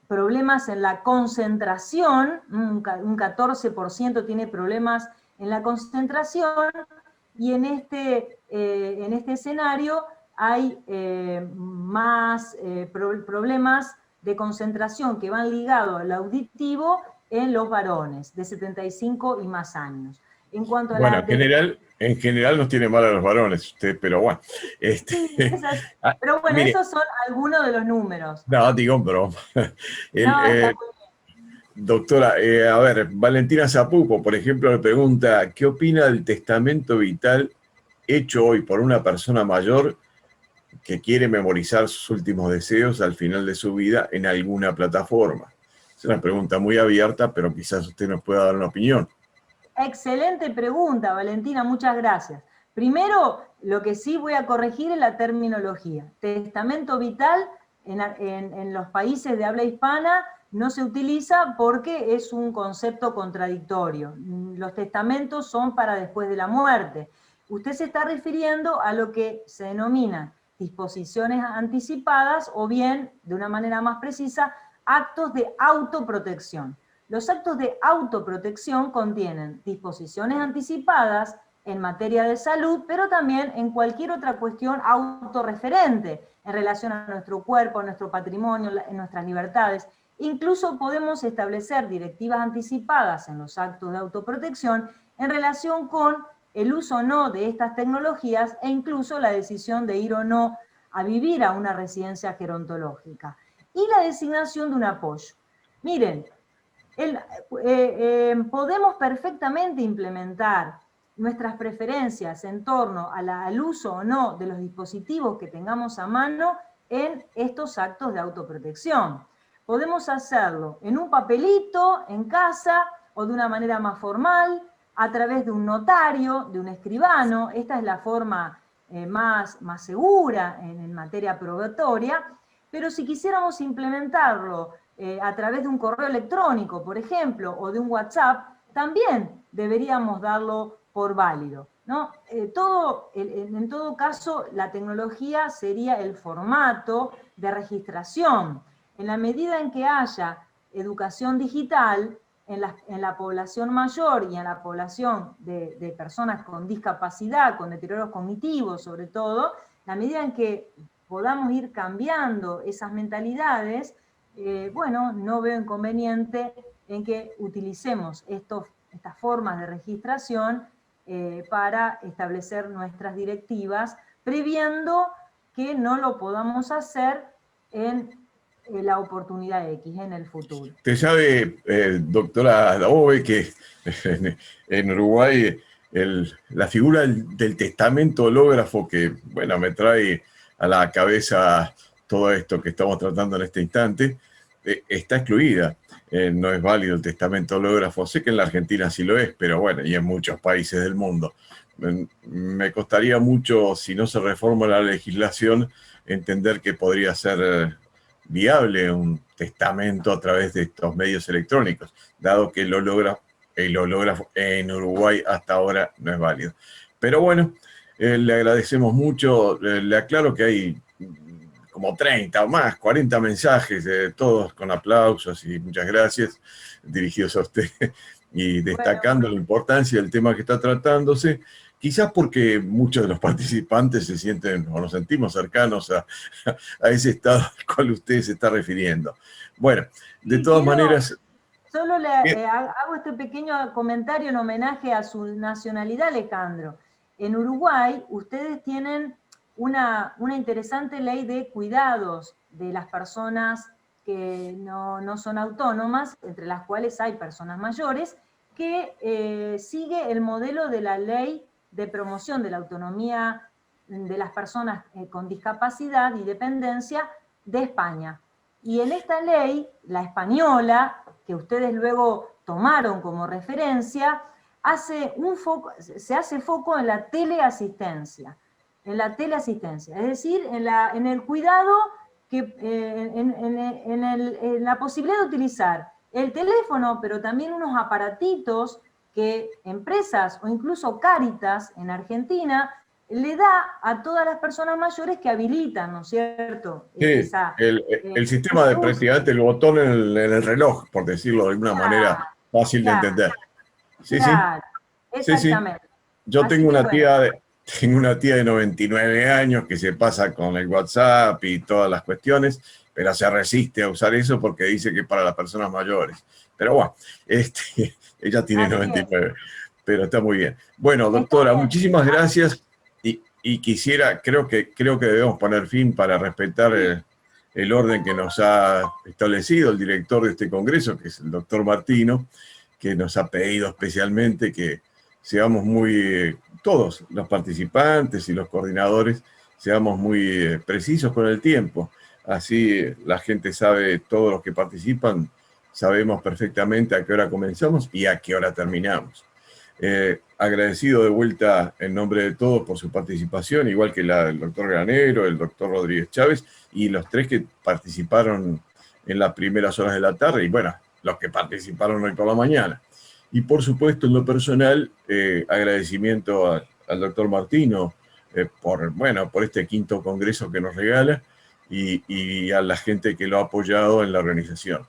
problemas en la concentración, un 14% tiene problemas en la concentración, y en este escenario hay más problemas de concentración que van ligados al auditivo en los varones de 75 y más años. En cuanto a bueno, en general nos tiene mal a los varones usted, pero bueno. Sí, pero bueno, mire, esos son algunos de los números. no, digo, broma. No, está muy Doctora, a ver, Valentina Zapupo, por ejemplo, le pregunta, ¿qué opina del testamento vital hecho hoy por una persona mayor que quiere memorizar sus últimos deseos al final de su vida en alguna plataforma? Es una pregunta muy abierta, pero quizás usted nos pueda dar una opinión. Excelente pregunta, Valentina, muchas gracias. Primero, lo que sí voy a corregir es la terminología. Testamento vital en los países de habla hispana no se utiliza porque es un concepto contradictorio. Los testamentos son para después de la muerte. Usted se está refiriendo a lo que se denomina disposiciones anticipadas o bien, de una manera más precisa, actos de autoprotección. Los actos de autoprotección contienen disposiciones anticipadas en materia de salud, pero también en cualquier otra cuestión autorreferente en relación a nuestro cuerpo, a nuestro patrimonio, a nuestras libertades. Incluso podemos establecer directivas anticipadas en los actos de autoprotección en relación con el uso o no de estas tecnologías e incluso la decisión de ir o no a vivir a una residencia gerontológica. Y la designación de un apoyo. Miren, podemos perfectamente implementar nuestras preferencias en torno al uso o no de los dispositivos que tengamos a mano en estos actos de autoprotección. Podemos hacerlo en un papelito, en casa, o de una manera más formal, a través de un notario, de un escribano. Esta es la forma más segura en materia probatoria, pero si quisiéramos implementarlo a través de un correo electrónico, por ejemplo, o de un WhatsApp, también deberíamos darlo por válido, ¿no? En todo caso, la tecnología sería el formato de registración. En la medida en que haya educación digital en la población mayor y en la población de personas con discapacidad, con deterioros cognitivos sobre todo, la medida en que podamos ir cambiando esas mentalidades, bueno, no veo inconveniente en que utilicemos estas formas de registración para establecer nuestras directivas, previendo que no lo podamos hacer en la oportunidad X, en el futuro. Usted sabe, doctora Dabove, que en Uruguay la figura del testamento hológrafo, que, bueno, me trae a la cabeza todo esto que estamos tratando en este instante, está excluida. No es válido el testamento hológrafo. Sé que en la Argentina sí lo es, pero bueno, y en muchos países del mundo. Me costaría mucho, si no se reforma la legislación, entender que podría ser viable un testamento a través de estos medios electrónicos, dado que el hológrafo en Uruguay hasta ahora no es válido. Pero bueno, le agradecemos mucho. Le aclaro que hay como 30 o más, 40 mensajes, todos con aplausos y muchas gracias, dirigidos a usted, y destacando la importancia del tema que está tratándose, quizás porque muchos de los participantes se sienten o nos sentimos cercanos a ese estado al cual usted se está refiriendo. Bueno, de todas maneras... Solo le hago este pequeño comentario en homenaje a su nacionalidad, Alejandro. En Uruguay, ustedes tienen una interesante ley de cuidados de las personas que no son autónomas, entre las cuales hay personas mayores, que sigue el modelo de la ley de promoción de la autonomía de las personas con discapacidad y dependencia de España. Y en esta ley, la española, que ustedes luego tomaron como referencia, se hace foco en la teleasistencia. En la teleasistencia, es decir, en el cuidado, en la posibilidad de utilizar el teléfono, pero también unos aparatitos que empresas o incluso Cáritas en Argentina le da a todas las personas mayores que habilitan, ¿no es cierto? Sí, el sistema de prácticamente el botón en el reloj, por decirlo de alguna manera fácil de entender. Sí, claro, sí. exactamente. Sí. Yo Así tengo que, tengo una tía de 99 años que se pasa con el WhatsApp y todas las cuestiones, pero se resiste a usar eso porque dice que es para las personas mayores. Pero bueno, ella tiene 99, pero está muy bien. Bueno, doctora, muchísimas gracias. Y quisiera, creo que debemos poner fin para respetar el orden que nos ha establecido el director de este congreso, que es el doctor Martino, que nos ha pedido especialmente que seamos todos los participantes y los coordinadores, seamos muy precisos con el tiempo. Así la gente sabe, todos los que participan, sabemos perfectamente a qué hora comenzamos y a qué hora terminamos. Agradecido de vuelta en nombre de todos por su participación, igual que la del doctor Granero, el doctor Rodríguez Chávez y los tres que participaron en las primeras horas de la tarde y bueno, los que participaron hoy por la mañana. Y por supuesto, en lo personal, agradecimiento al doctor Martino por este quinto congreso que nos regala y a la gente que lo ha apoyado en la organización.